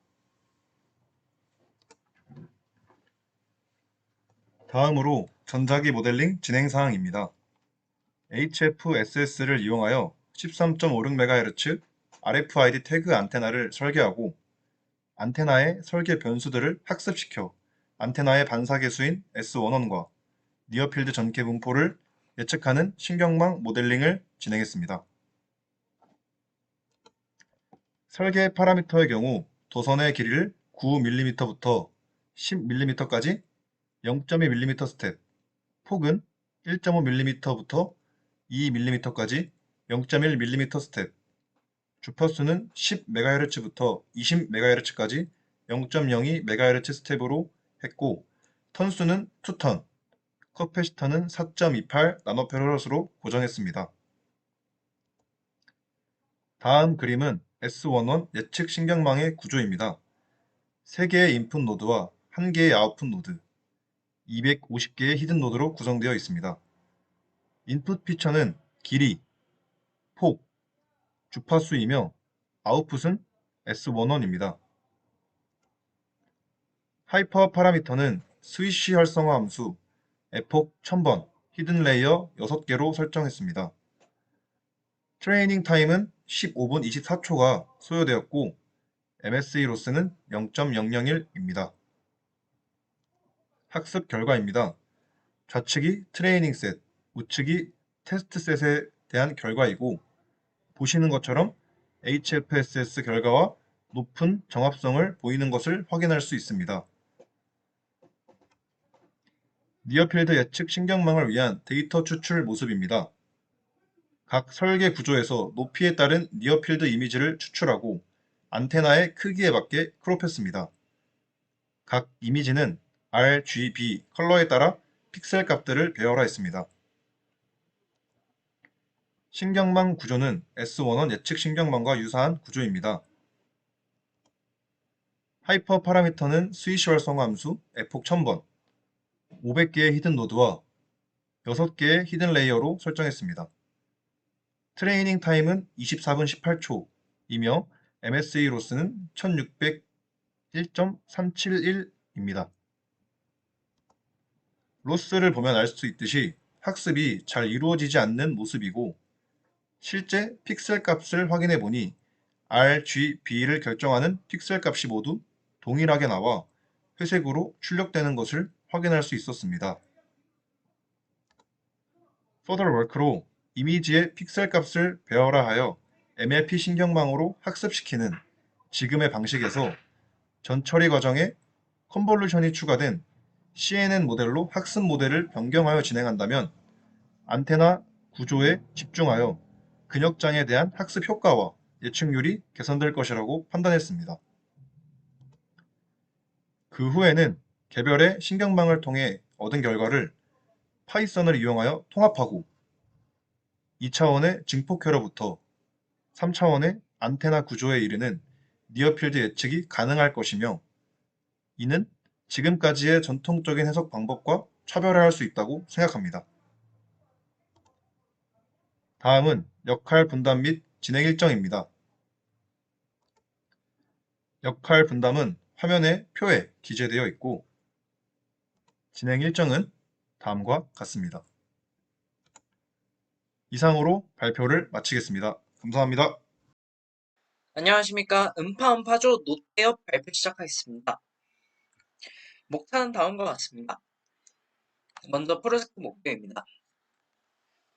다음으로 전자기 모델링 진행 사항입니다. HFSS를 이용하여 13.56MHz RFID 태그 안테나를 설계하고 안테나의 설계 변수들을 학습시켜 안테나의 반사계수인 S11과 니어필드 전개 분포를 예측하는 신경망 모델링을 진행했습니다. 설계 파라미터의 경우 도선의 길이를 9mm부터 10mm까지 0.2mm 스텝, 폭은 1.5mm부터 2mm까지 0.1mm 스텝, 주파수는 10MHz부터 20MHz까지 0.02MHz 스텝으로 했고, 턴수는 2턴, 커패시터는 4.28 나노페라롯으로 고정했습니다. 다음 그림은 S11 예측 신경망의 구조입니다. 3개의 인풋 노드와 1개의 아웃풋 노드, 250개의 히든 노드로 구성되어 있습니다. 인풋 피처는 길이, 폭, 주파수이며 아웃풋은 S11입니다. 하이퍼 파라미터는 스위시 활성화 함수 에폭 1000번, 히든 레이어 6개로 설정했습니다. 트레이닝 타임은 15분 24초가 소요되었고 MSE 로스는 0.001입니다. 학습 결과입니다. 좌측이 트레이닝 셋, 우측이 테스트 셋에 대한 결과이고, 보시는 것처럼 HFSS 결과와 높은 정합성을 보이는 것을 확인할 수 있습니다. 니어필드 예측 신경망을 위한 데이터 추출 모습입니다. 각 설계 구조에서 높이에 따른 니어필드 이미지를 추출하고 안테나의 크기에 맞게 크롭했습니다. 각 이미지는 RGB 컬러에 따라 픽셀 값들을 배열화했습니다. 신경망 구조는 S11 예측 신경망과 유사한 구조입니다. 하이퍼 파라미터는 스위시 활성화 함수 에폭 1000번, 500개의 히든 노드와 6개의 히든 레이어로 설정했습니다. 트레이닝 타임은 24분 18초이며 MSE 로스는 1601.371입니다. 로스를 보면 알 수 있듯이 학습이 잘 이루어지지 않는 모습이고, 실제 픽셀 값을 확인해 보니 RGB를 결정하는 픽셀 값이 모두 동일하게 나와 회색으로 출력되는 것을 확인할 수 있었습니다. Further Work로 이미지의 픽셀 값을 배열화하여 MLP 신경망으로 학습시키는 지금의 방식에서 전 처리 과정에 컨볼루션이 추가된 CNN 모델로 학습 모델을 변경하여 진행한다면 안테나 구조에 집중하여 근역장에 대한 학습 효과와 예측률이 개선될 것이라고 판단했습니다. 그 후에는 개별의 신경망을 통해 얻은 결과를 파이썬을 이용하여 통합하고 2차원의 증폭회로부터 3차원의 안테나 구조에 이르는 니어필드 예측이 가능할 것이며, 이는 지금까지의 전통적인 해석 방법과 차별화할 수 있다고 생각합니다. 다음은 역할 분담 및 진행 일정입니다. 역할 분담은 화면의 표에 기재되어 있고, 진행 일정은 다음과 같습니다. 이상으로 발표를 마치겠습니다. 감사합니다. 안녕하십니까. 음파음파조 노트에어 발표 시작하겠습니다. 목차는 다음과 같습니다. 먼저 프로젝트 목표입니다.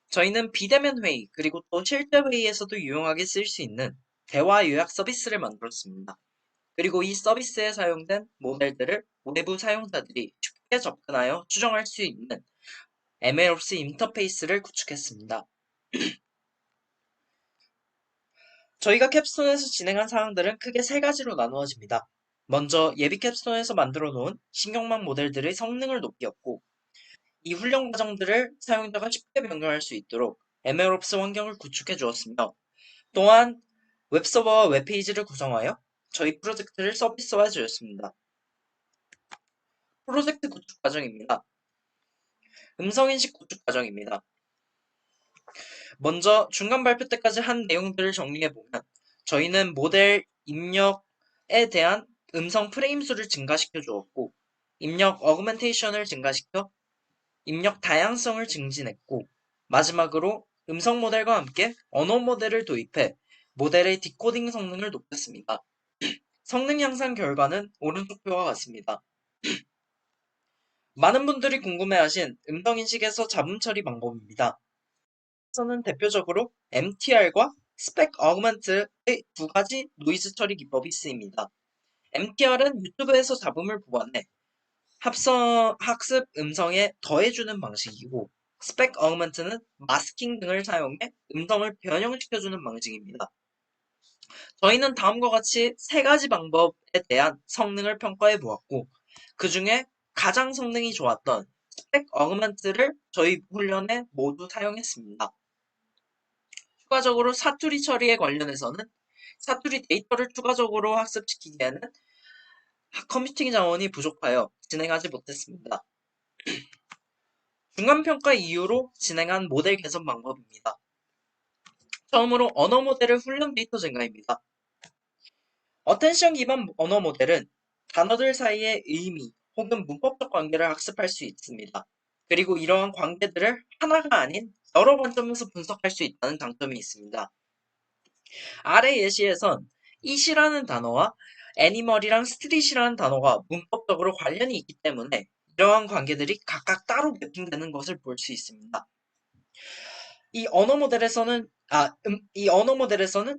저희는 비대면 회의 그리고 또 실제 회의에서도 유용하게 쓸 수 있는 대화 요약 서비스를 만들었습니다. 그리고 이 서비스에 사용된 모델들을 외부 사용자들이 쉽게 접근하여 추정할 수 있는 MLOps 인터페이스를 구축했습니다. 저희가 캡스톤에서 진행한 사항들은 크게 3가지로 나누어집니다. 먼저 예비 캡스톤에서 만들어 놓은 신경망 모델들의 성능을 높였고, 이 훈련 과정들을 사용자가 쉽게 변경할 수 있도록 MLOps 환경을 구축해 주었으며, 또한 웹서버와 웹페이지를 구성하여 저희 프로젝트를 서비스화해 주었습니다. 프로젝트 구축 과정입니다. 음성인식 구축 과정입니다. 먼저 중간 발표 때까지 한 내용들을 정리해보면, 저희는 모델 입력에 대한 음성 프레임 수를 증가시켜 주었고, 입력 어그멘테이션을 증가시켜 입력 다양성을 증진했고, 마지막으로 음성 모델과 함께 언어 모델을 도입해 모델의 디코딩 성능을 높였습니다. 성능 향상 결과는 오른쪽 표와 같습니다. 많은 분들이 궁금해하신 음성인식에서 잡음 처리 방법입니다. 에서는 대표적으로 MTR과 스펙 어그먼트의 2가지 노이즈 처리 기법이 쓰입니다. MTR은 유튜브에서 잡음을 보완해 학습 음성에 더해주는 방식이고, 스펙 어그먼트는 마스킹 등을 사용해 음성을 변형시켜주는 방식입니다. 저희는 다음과 같이 세 가지 방법에 대한 성능을 평가해 보았고, 그 중에 가장 성능이 좋았던 스펙 어그먼트를 저희 훈련에 모두 사용했습니다. 추가적으로 사투리 처리에 관련해서는 사투리 데이터를 추가적으로 학습시키기에는 컴퓨팅 자원이 부족하여 진행하지 못했습니다. 중간평가 이후로 진행한 모델 개선 방법입니다. 처음으로 언어 모델의 훈련 데이터 증가입니다. 어텐션 기반 언어 모델은 단어들 사이의 의미 혹은 문법적 관계를 학습할 수 있습니다. 그리고 이러한 관계들을 하나가 아닌 여러 관점에서 분석할 수 있다는 장점이 있습니다. 아래 예시에선 it이라는 단어와 애니멀이랑 스트릿이라는 단어가 문법적으로 관련이 있기 때문에 이러한 관계들이 각각 따로 매핑되는 것을 볼 수 있습니다. 이 언어 모델에서는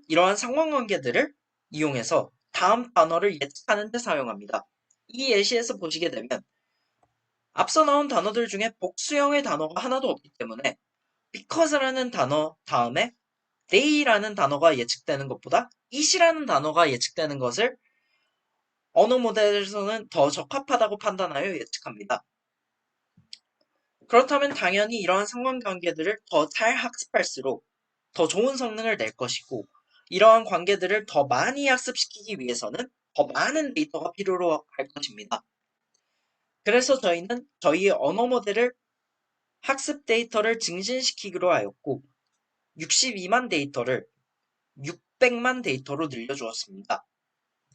이러한 상관관계들을 이용해서 다음 단어를 예측하는 데 사용합니다. 이 예시에서 보시게 되면 앞서 나온 단어들 중에 복수형의 단어가 하나도 없기 때문에 because라는 단어 다음에 they라는 단어가 예측되는 것보다 it이라는 단어가 예측되는 것을 언어 모델에서는 더 적합하다고 판단하여 예측합니다. 그렇다면 당연히 이러한 상관관계들을 더 잘 학습할수록 더 좋은 성능을 낼 것이고, 이러한 관계들을 더 많이 학습시키기 위해서는 더 많은 데이터가 필요로 할 것입니다. 그래서 저희는 저희의 언어 모델을 학습 데이터를 증진시키기로 하였고, 62만 데이터를 600만 데이터로 늘려주었습니다.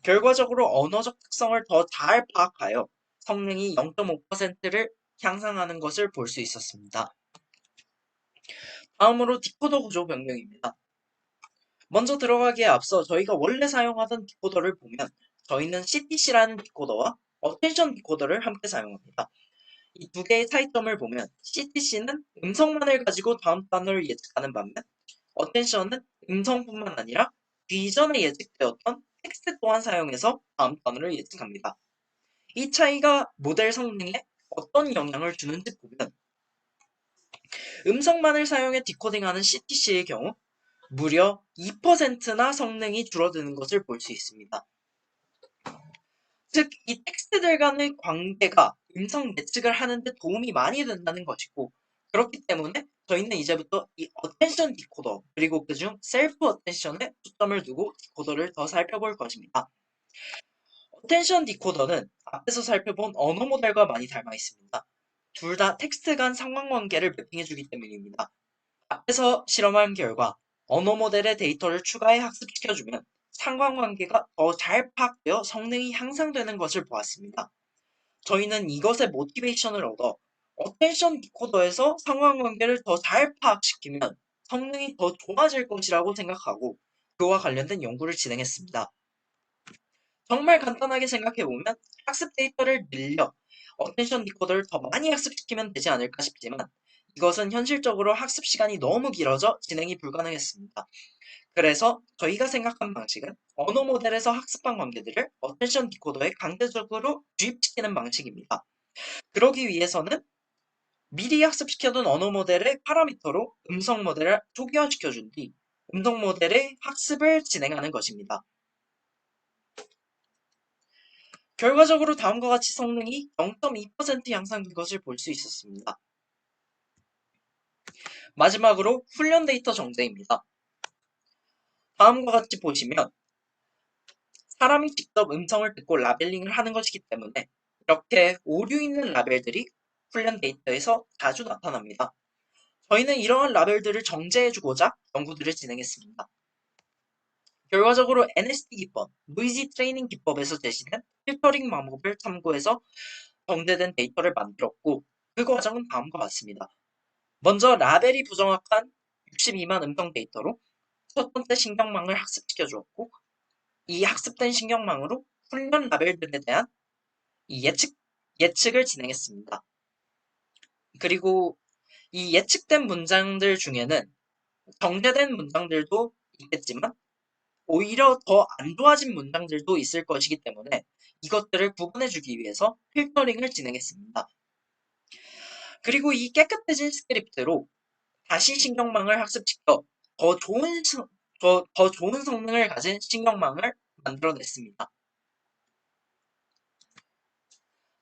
결과적으로 언어적 특성을 더 잘 파악하여 성능이 0.5%를 향상하는 것을 볼 수 있었습니다. 다음으로 디코더 구조 변경입니다. 먼저 들어가기에 앞서 저희가 원래 사용하던 디코더를 보면 저희는 CTC라는 디코더와 어텐션 디코더를 함께 사용합니다. 이 두 개의 차이점을 보면 CTC는 음성만을 가지고 다음 단어를 예측하는 반면 어텐션은 음성뿐만 아니라 이전에 예측되었던 텍스트 또한 사용해서 다음 단어를 예측합니다. 이 차이가 모델 성능에 어떤 영향을 주는지 보면 음성만을 사용해 디코딩하는 CTC의 경우 무려 2%나 성능이 줄어드는 것을 볼 수 있습니다. 즉, 이 텍스트들 간의 관계가 음성 예측을 하는 데 도움이 많이 된다는 것이고, 그렇기 때문에 저희는 이제부터 이 어텐션 디코더 그리고 그중 셀프 어텐션에 초점을 두고 디코더를 더 살펴볼 것입니다. 어텐션 디코더는 앞에서 살펴본 언어 모델과 많이 닮아 있습니다. 둘 다 텍스트 간 상관관계를 매핑해주기 때문입니다. 앞에서 실험한 결과 언어 모델의 데이터를 추가해 학습시켜주면 상관관계가 더 잘 파악되어 성능이 향상되는 것을 보았습니다. 저희는 이것에 모티베이션을 얻어 어텐션 디코더에서 상관관계를 더 잘 파악시키면 성능이 더 좋아질 것이라고 생각하고 그와 관련된 연구를 진행했습니다. 정말 간단하게 생각해보면 학습 데이터를 늘려 어텐션 디코더를 더 많이 학습시키면 되지 않을까 싶지만 이것은 현실적으로 학습 시간이 너무 길어져 진행이 불가능했습니다. 그래서 저희가 생각한 방식은 언어 모델에서 학습한 관계들을 어텐션 디코더에 강제적으로 주입시키는 방식입니다. 그러기 위해서는 미리 학습시켜둔 언어 모델의 파라미터로 음성 모델을 초기화시켜준 뒤 음성 모델의 학습을 진행하는 것입니다. 결과적으로 다음과 같이 성능이 0.2% 향상된 것을 볼 수 있었습니다. 마지막으로 훈련 데이터 정제입니다. 다음과 같이 보시면 사람이 직접 음성을 듣고 라벨링을 하는 것이기 때문에 이렇게 오류 있는 라벨들이 훈련 데이터에서 자주 나타납니다. 저희는 이러한 라벨들을 정제해주고자 연구들을 진행했습니다. 결과적으로 NST 기법, 노이즈 트레이닝 기법에서 제시된 필터링 방법을 참고해서 정제된 데이터를 만들었고 그 과정은 다음과 같습니다. 먼저 라벨이 부정확한 62만 음성 데이터로 첫 번째 신경망을 학습시켜 주었고 이 학습된 신경망으로 훈련 라벨들에 대한 이 예측을 진행했습니다. 그리고 이 예측된 문장들 중에는 정제된 문장들도 있겠지만 오히려 더 안 좋아진 문장들도 있을 것이기 때문에 이것들을 구분해주기 위해서 필터링을 진행했습니다. 그리고 이 깨끗해진 스크립트로 다시 신경망을 학습시켜 더 좋은 성능을 가진 신경망을 만들어냈습니다.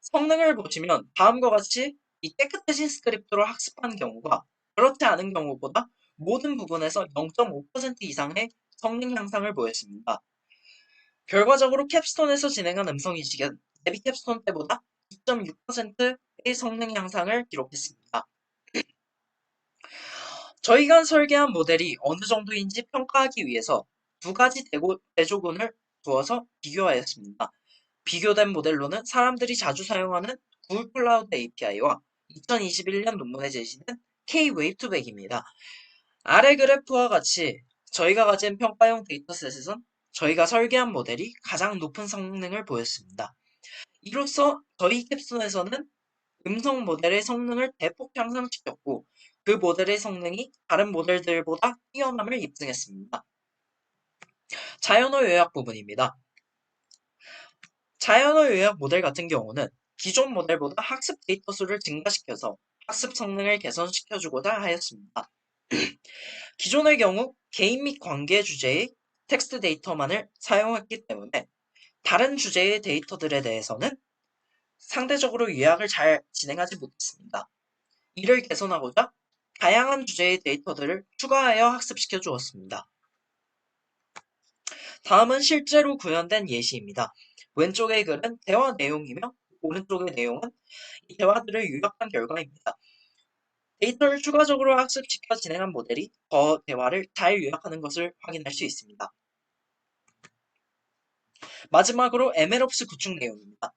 성능을 보시면 다음과 같이 이 깨끗해진 스크립트로 학습한 경우가 그렇지 않은 경우보다 모든 부분에서 0.5% 이상의 성능 향상을 보였습니다. 결과적으로 캡스톤에서 진행한 음성인식은 데뷔 캡스톤 때보다 2.6%의 성능 향상을 기록했습니다. 저희가 설계한 모델이 어느 정도인지 평가하기 위해서 두 가지 대조군을 두어서 비교하였습니다. 비교된 모델로는 사람들이 자주 사용하는 구글 클라우드 API와 2021년 논문에 제시된 K-웨이브투백입니다. 아래 그래프와 같이 저희가 가진 평가용 데이터셋에선 저희가 설계한 모델이 가장 높은 성능을 보였습니다. 이로써 저희 캡스톤에서는 음성 모델의 성능을 대폭 향상시켰고 그 모델의 성능이 다른 모델들보다 뛰어남을 입증했습니다. 자연어 요약 부분입니다. 자연어 요약 모델 같은 경우는 기존 모델보다 학습 데이터 수를 증가시켜서 학습 성능을 개선시켜주고자 하였습니다. 기존의 경우 개인 및 관계 주제의 텍스트 데이터만을 사용했기 때문에 다른 주제의 데이터들에 대해서는 상대적으로 요약을 잘 진행하지 못했습니다. 이를 개선하고자 다양한 주제의 데이터들을 추가하여 학습시켜 주었습니다. 다음은 실제로 구현된 예시입니다. 왼쪽의 글은 대화 내용이며 오른쪽의 내용은 이 대화들을 요약한 결과입니다. 데이터를 추가적으로 학습시켜 진행한 모델이 더 대화를 잘 요약하는 것을 확인할 수 있습니다. 마지막으로 MLOps 구축 내용입니다.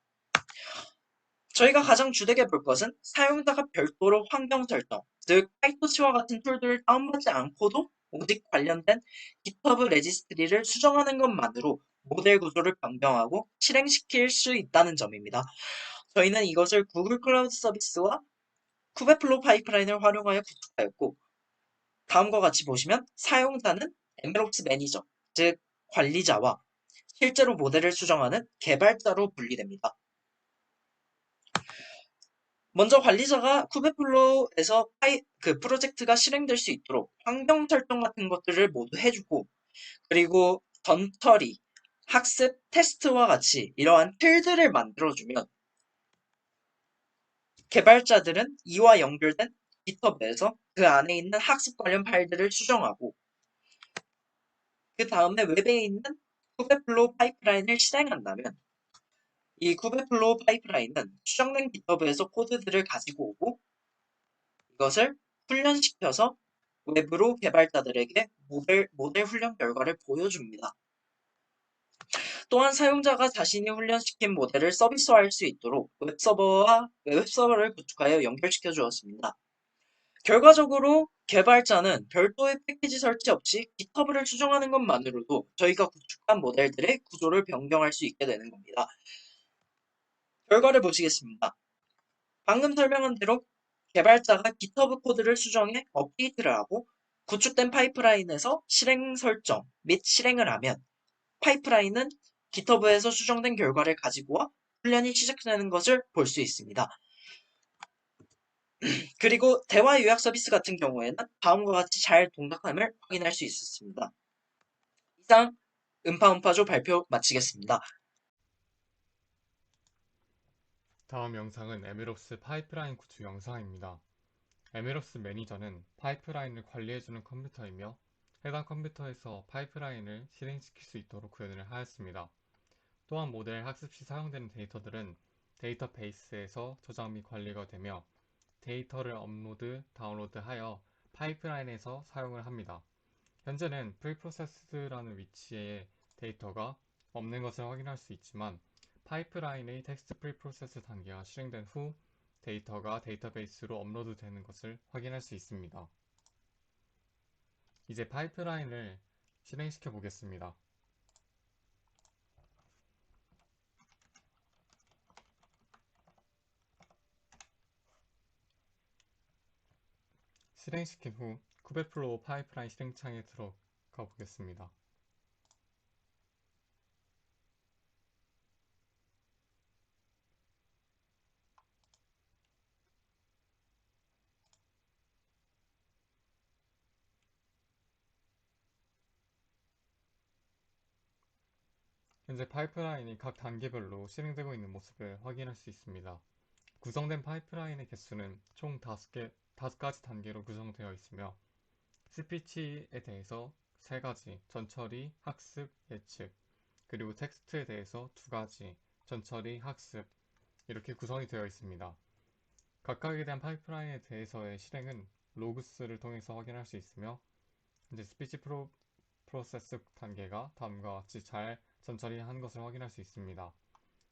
저희가 가장 주되게 볼 것은 사용자가 별도로 환경 설정, 즉 파이토치와 같은 툴들을 다운받지 않고도 오직 관련된 GitHub 레지스트리를 수정하는 것만으로 모델 구조를 변경하고 실행시킬 수 있다는 점입니다. 저희는 이것을 구글 클라우드 서비스와 쿠베플로우 파이프라인을 활용하여 구축하였고 다음과 같이 보시면 사용자는 MLOps 매니저, 즉 관리자와 실제로 모델을 수정하는 개발자로 분리됩니다. 먼저 관리자가 쿠베플로우에서 프로젝트가 실행될 수 있도록 환경 설정 같은 것들을 모두 해주고 그리고 던터리, 학습, 테스트와 같이 이러한 틀들을 만들어주면 개발자들은 이와 연결된 GitHub에서 그 안에 있는 학습 관련 파일들을 수정하고 그 다음에 웹에 있는 쿠베플로우 파이프라인을 실행한다면 이 쿠베플로우 파이프라인은 수정된 GitHub에서 코드들을 가지고 오고 이것을 훈련시켜서 웹으로 개발자들에게 모델 훈련 결과를 보여줍니다. 또한 사용자가 자신이 훈련시킨 모델을 서비스화할 수 있도록 웹서버를 구축하여 연결시켜 주었습니다. 결과적으로 개발자는 별도의 패키지 설치 없이 GitHub를 수정하는 것만으로도 저희가 구축한 모델들의 구조를 변경할 수 있게 되는 겁니다. 결과를 보시겠습니다. 방금 설명한 대로 개발자가 GitHub 코드를 수정해 업데이트를 하고 구축된 파이프라인에서 실행 설정 및 실행을 하면 파이프라인은 GitHub에서 수정된 결과를 가지고 와 훈련이 시작되는 것을 볼 수 있습니다. 그리고 대화 요약 서비스 같은 경우에는 다음과 같이 잘 동작함을 확인할 수 있었습니다. 이상 음파음파조 발표 마치겠습니다. 다음 영상은 MLOps 파이프라인 구축 영상입니다. MLOps 매니저는 파이프라인을 관리해주는 컴퓨터이며 해당 컴퓨터에서 파이프라인을 실행시킬 수 있도록 구현을 하였습니다. 또한 모델 학습 시 사용되는 데이터들은 데이터베이스에서 저장 및 관리가 되며 데이터를 업로드, 다운로드하여 파이프라인에서 사용을 합니다. 현재는 프리프로세스라는 위치에 데이터가 없는 것을 확인할 수 있지만 파이프라인의 텍스트 프리프로세스 단계가 실행된 후 데이터가 데이터베이스로 업로드되는 것을 확인할 수 있습니다. 이제 파이프라인을 실행시켜 보겠습니다. 실행시킨 후 쿠베플로우 파이프라인 실행창에 들어가 보겠습니다. 현재 파이프라인이 각 단계별로 실행되고 있는 모습을 확인할 수 있습니다. 구성된 파이프라인의 개수는 총 5가지 단계로 구성되어 있으며 스피치에 대해서 3가지, 전처리, 학습, 예측, 그리고 텍스트에 대해서 2가지, 전처리, 학습 이렇게 구성이 되어 있습니다. 각각에 대한 파이프라인에 대해서의 실행은 로그스를 통해서 확인할 수 있으며 이제 스피치 프로세스 단계가 다음과 같이 잘 전처리한 것을 확인할 수 있습니다.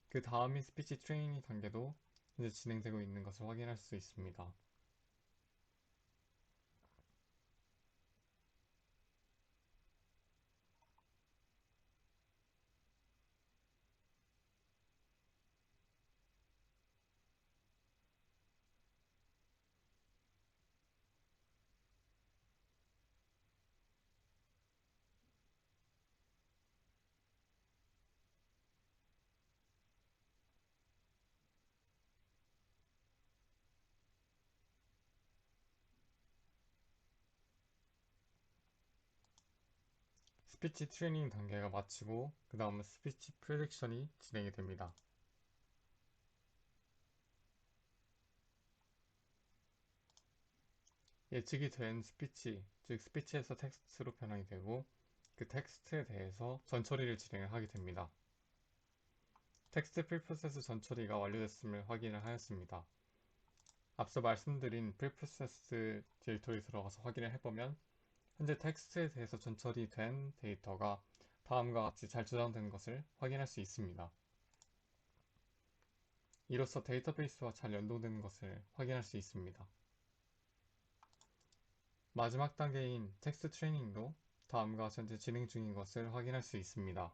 그 다음인 스피치 트레이닝 단계도 현재 진행되고 있는 것을 확인할 수 있습니다. 스피치 트레이닝 단계가 마치고 그 다음은 스피치 프레딕션이 진행이 됩니다. 예측이 된 스피치, 즉 스피치에서 텍스트로 변환이 되고 그 텍스트에 대해서 전처리를 진행을 하게 됩니다. 텍스트 프리프로세스 전처리가 완료됐음을 확인을 하였습니다. 앞서 말씀드린 프리프로세스 디렉토리 들어가서 확인을 해보면 현재 텍스트에 대해서 전처리된 데이터가 다음과 같이 잘 저장된 것을 확인할 수 있습니다. 이로써 데이터베이스와 잘 연동되는 것을 확인할 수 있습니다. 마지막 단계인 텍스트 트레이닝도 다음과 같이 현재 진행 중인 것을 확인할 수 있습니다.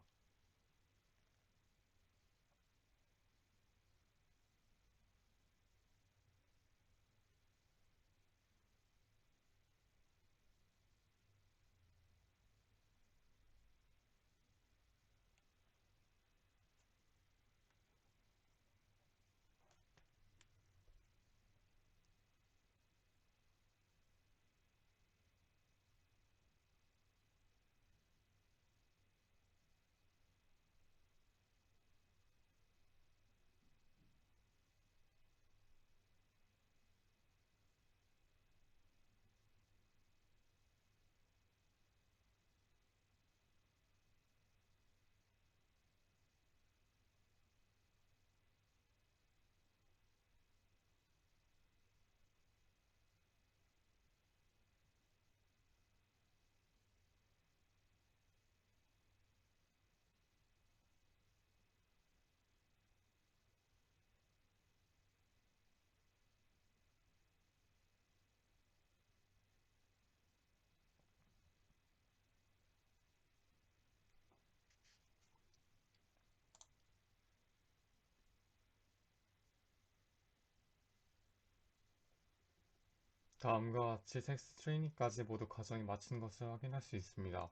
다음과 같이 텍스트 트레이닝까지 모두 과정이 마친 것을 확인할 수 있습니다.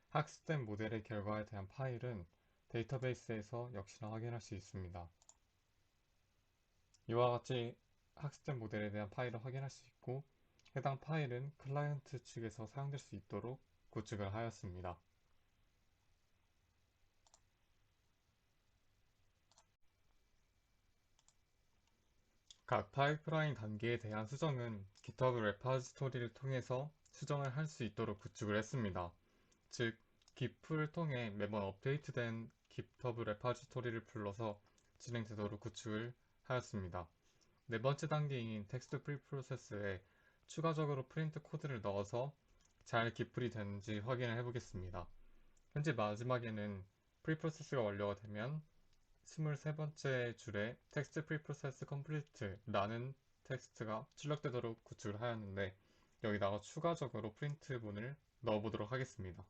학습된 모델의 결과에 대한 파일은 데이터베이스에서 역시나 확인할 수 있습니다. 이와 같이 학습된 모델에 대한 파일을 확인할 수 있고 해당 파일은 클라이언트 측에서 사용될 수 있도록 구축을 하였습니다. 각 파이프라인 단계에 대한 수정은 GitHub 레파지토리를 통해서 수정을 할 수 있도록 구축을 했습니다. 즉, git을 통해 매번 업데이트된 GitHub 레파지토리를 불러서 진행되도록 구축을 하였습니다. 네 번째 단계인 텍스트 프리프로세스에 추가적으로 프린트 코드를 넣어서 잘 기플이 되는지 확인을 해보겠습니다. 현재 마지막에는 프리프로세스가 완료가 되면 23번째 줄에 텍스트 프리프로세스 컴플리트 라는 텍스트가 출력되도록 구축을 하였는데 여기다가 추가적으로 프린트문을 넣어보도록 하겠습니다.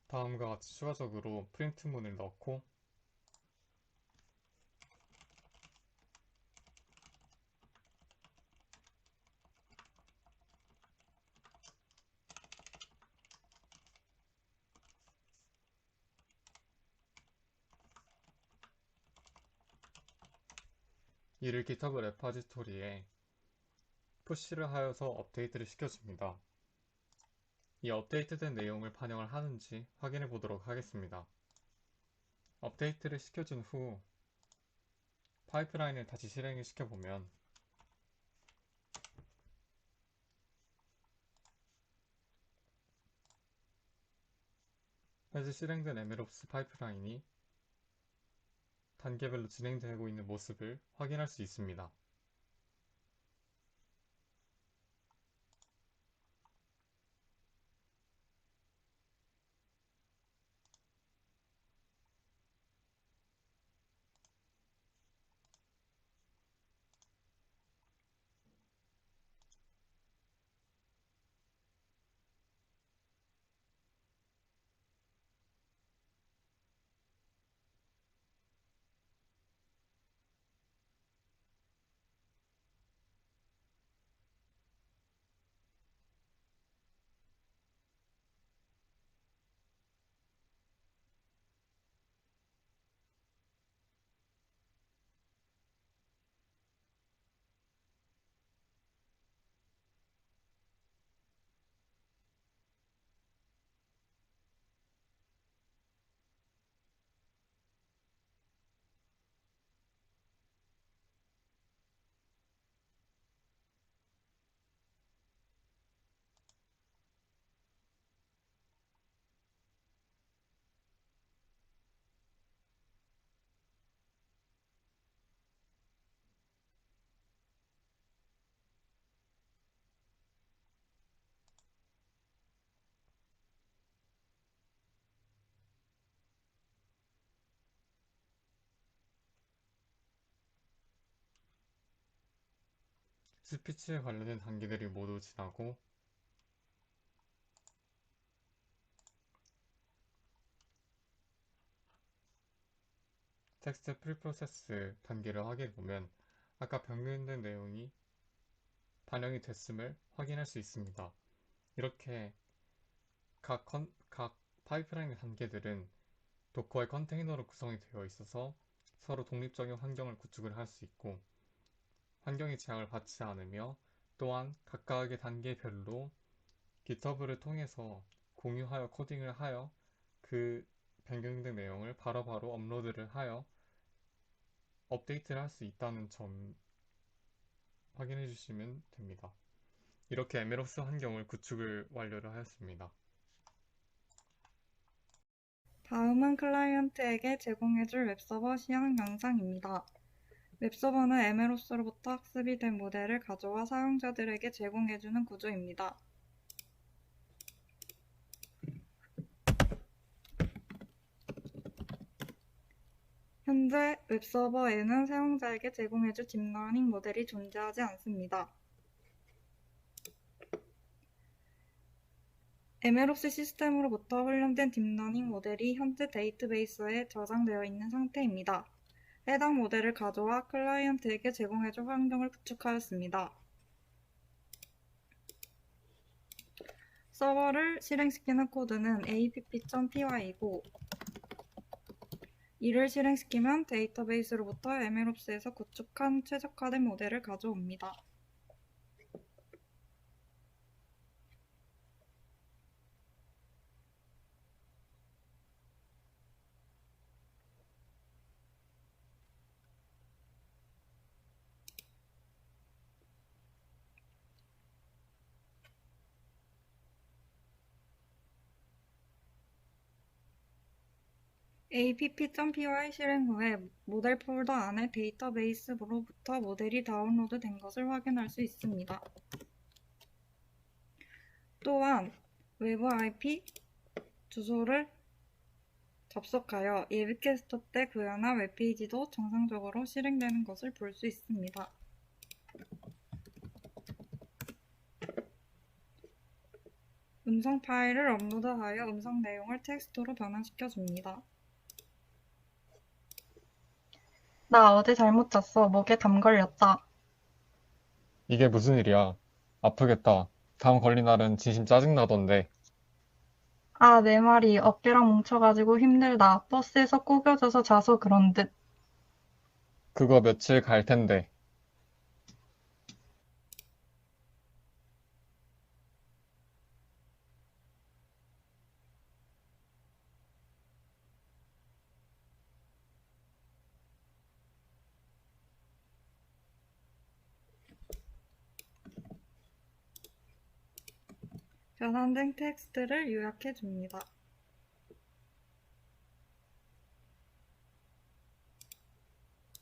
다음과 같이 추가적으로 프린트문을 넣고 이를 GitHub 레파지토리에 푸시를 하여서 업데이트를 시켜줍니다. 이 업데이트된 내용을 반영을 하는지 확인해 보도록 하겠습니다. 업데이트를 시켜준 후 파이프라인을 다시 실행을 시켜보면 현재 실행된 MLOps 파이프라인이 단계별로 진행되고 있는 모습을 확인할 수 있습니다. 스피치에 관련된 단계들이 모두 지나고 텍스트 프리프로세스 단계를 확인해 보면 아까 변경된 내용이 반영이 됐음을 확인할 수 있습니다. 이렇게 각 파이프라인의 단계들은 도커의 컨테이너로 구성이 되어 있어서 서로 독립적인 환경을 구축을 할 수 있고 환경의 제약을 받지 않으며 또한 각각의 단계별로 GitHub를 통해서 공유하여 코딩을 하여 그 변경된 내용을 바로바로 업로드를 하여 업데이트를 할 수 있다는 점 확인해 주시면 됩니다. 이렇게 MLOps 환경을 구축을 완료를 하였습니다. 다음은 클라이언트에게 제공해줄 웹서버 시향 영상입니다. 웹서버는 MLOps로부터 학습이 된 모델을 가져와 사용자들에게 제공해주는 구조입니다. 현재 웹서버에는 사용자에게 제공해줄 딥러닝 모델이 존재하지 않습니다. MLOps 시스템으로부터 훈련된 딥러닝 모델이 현재 데이터베이스에 저장되어 있는 상태입니다. 해당 모델을 가져와 클라이언트에게 제공해줄 환경을 구축하였습니다. 서버를 실행시키는 코드는 app.py이고 이를 실행시키면 데이터베이스로부터 MLOps에서 구축한 최적화된 모델을 가져옵니다. app.py 실행 후에 모델 폴더 안에 데이터베이스로부터 모델이 다운로드 된 것을 확인할 수 있습니다. 또한 외부 IP 주소를 접속하여 예비캐스터 때 구현한 웹페이지도 정상적으로 실행되는 것을 볼 수 있습니다. 음성 파일을 업로드하여 음성 내용을 텍스트로 변환시켜 줍니다. 나 어제 잘못 잤어. 목에 담 걸렸다. 이게 무슨 일이야? 아프겠다. 다음 걸린 날은 진심 짜증나던데. 아, 내 말이 어깨랑 뭉쳐가지고 힘들다. 버스에서 구겨져서 자서 그런 듯. 그거 며칠 갈 텐데. 변환된 텍스트를 요약해 줍니다.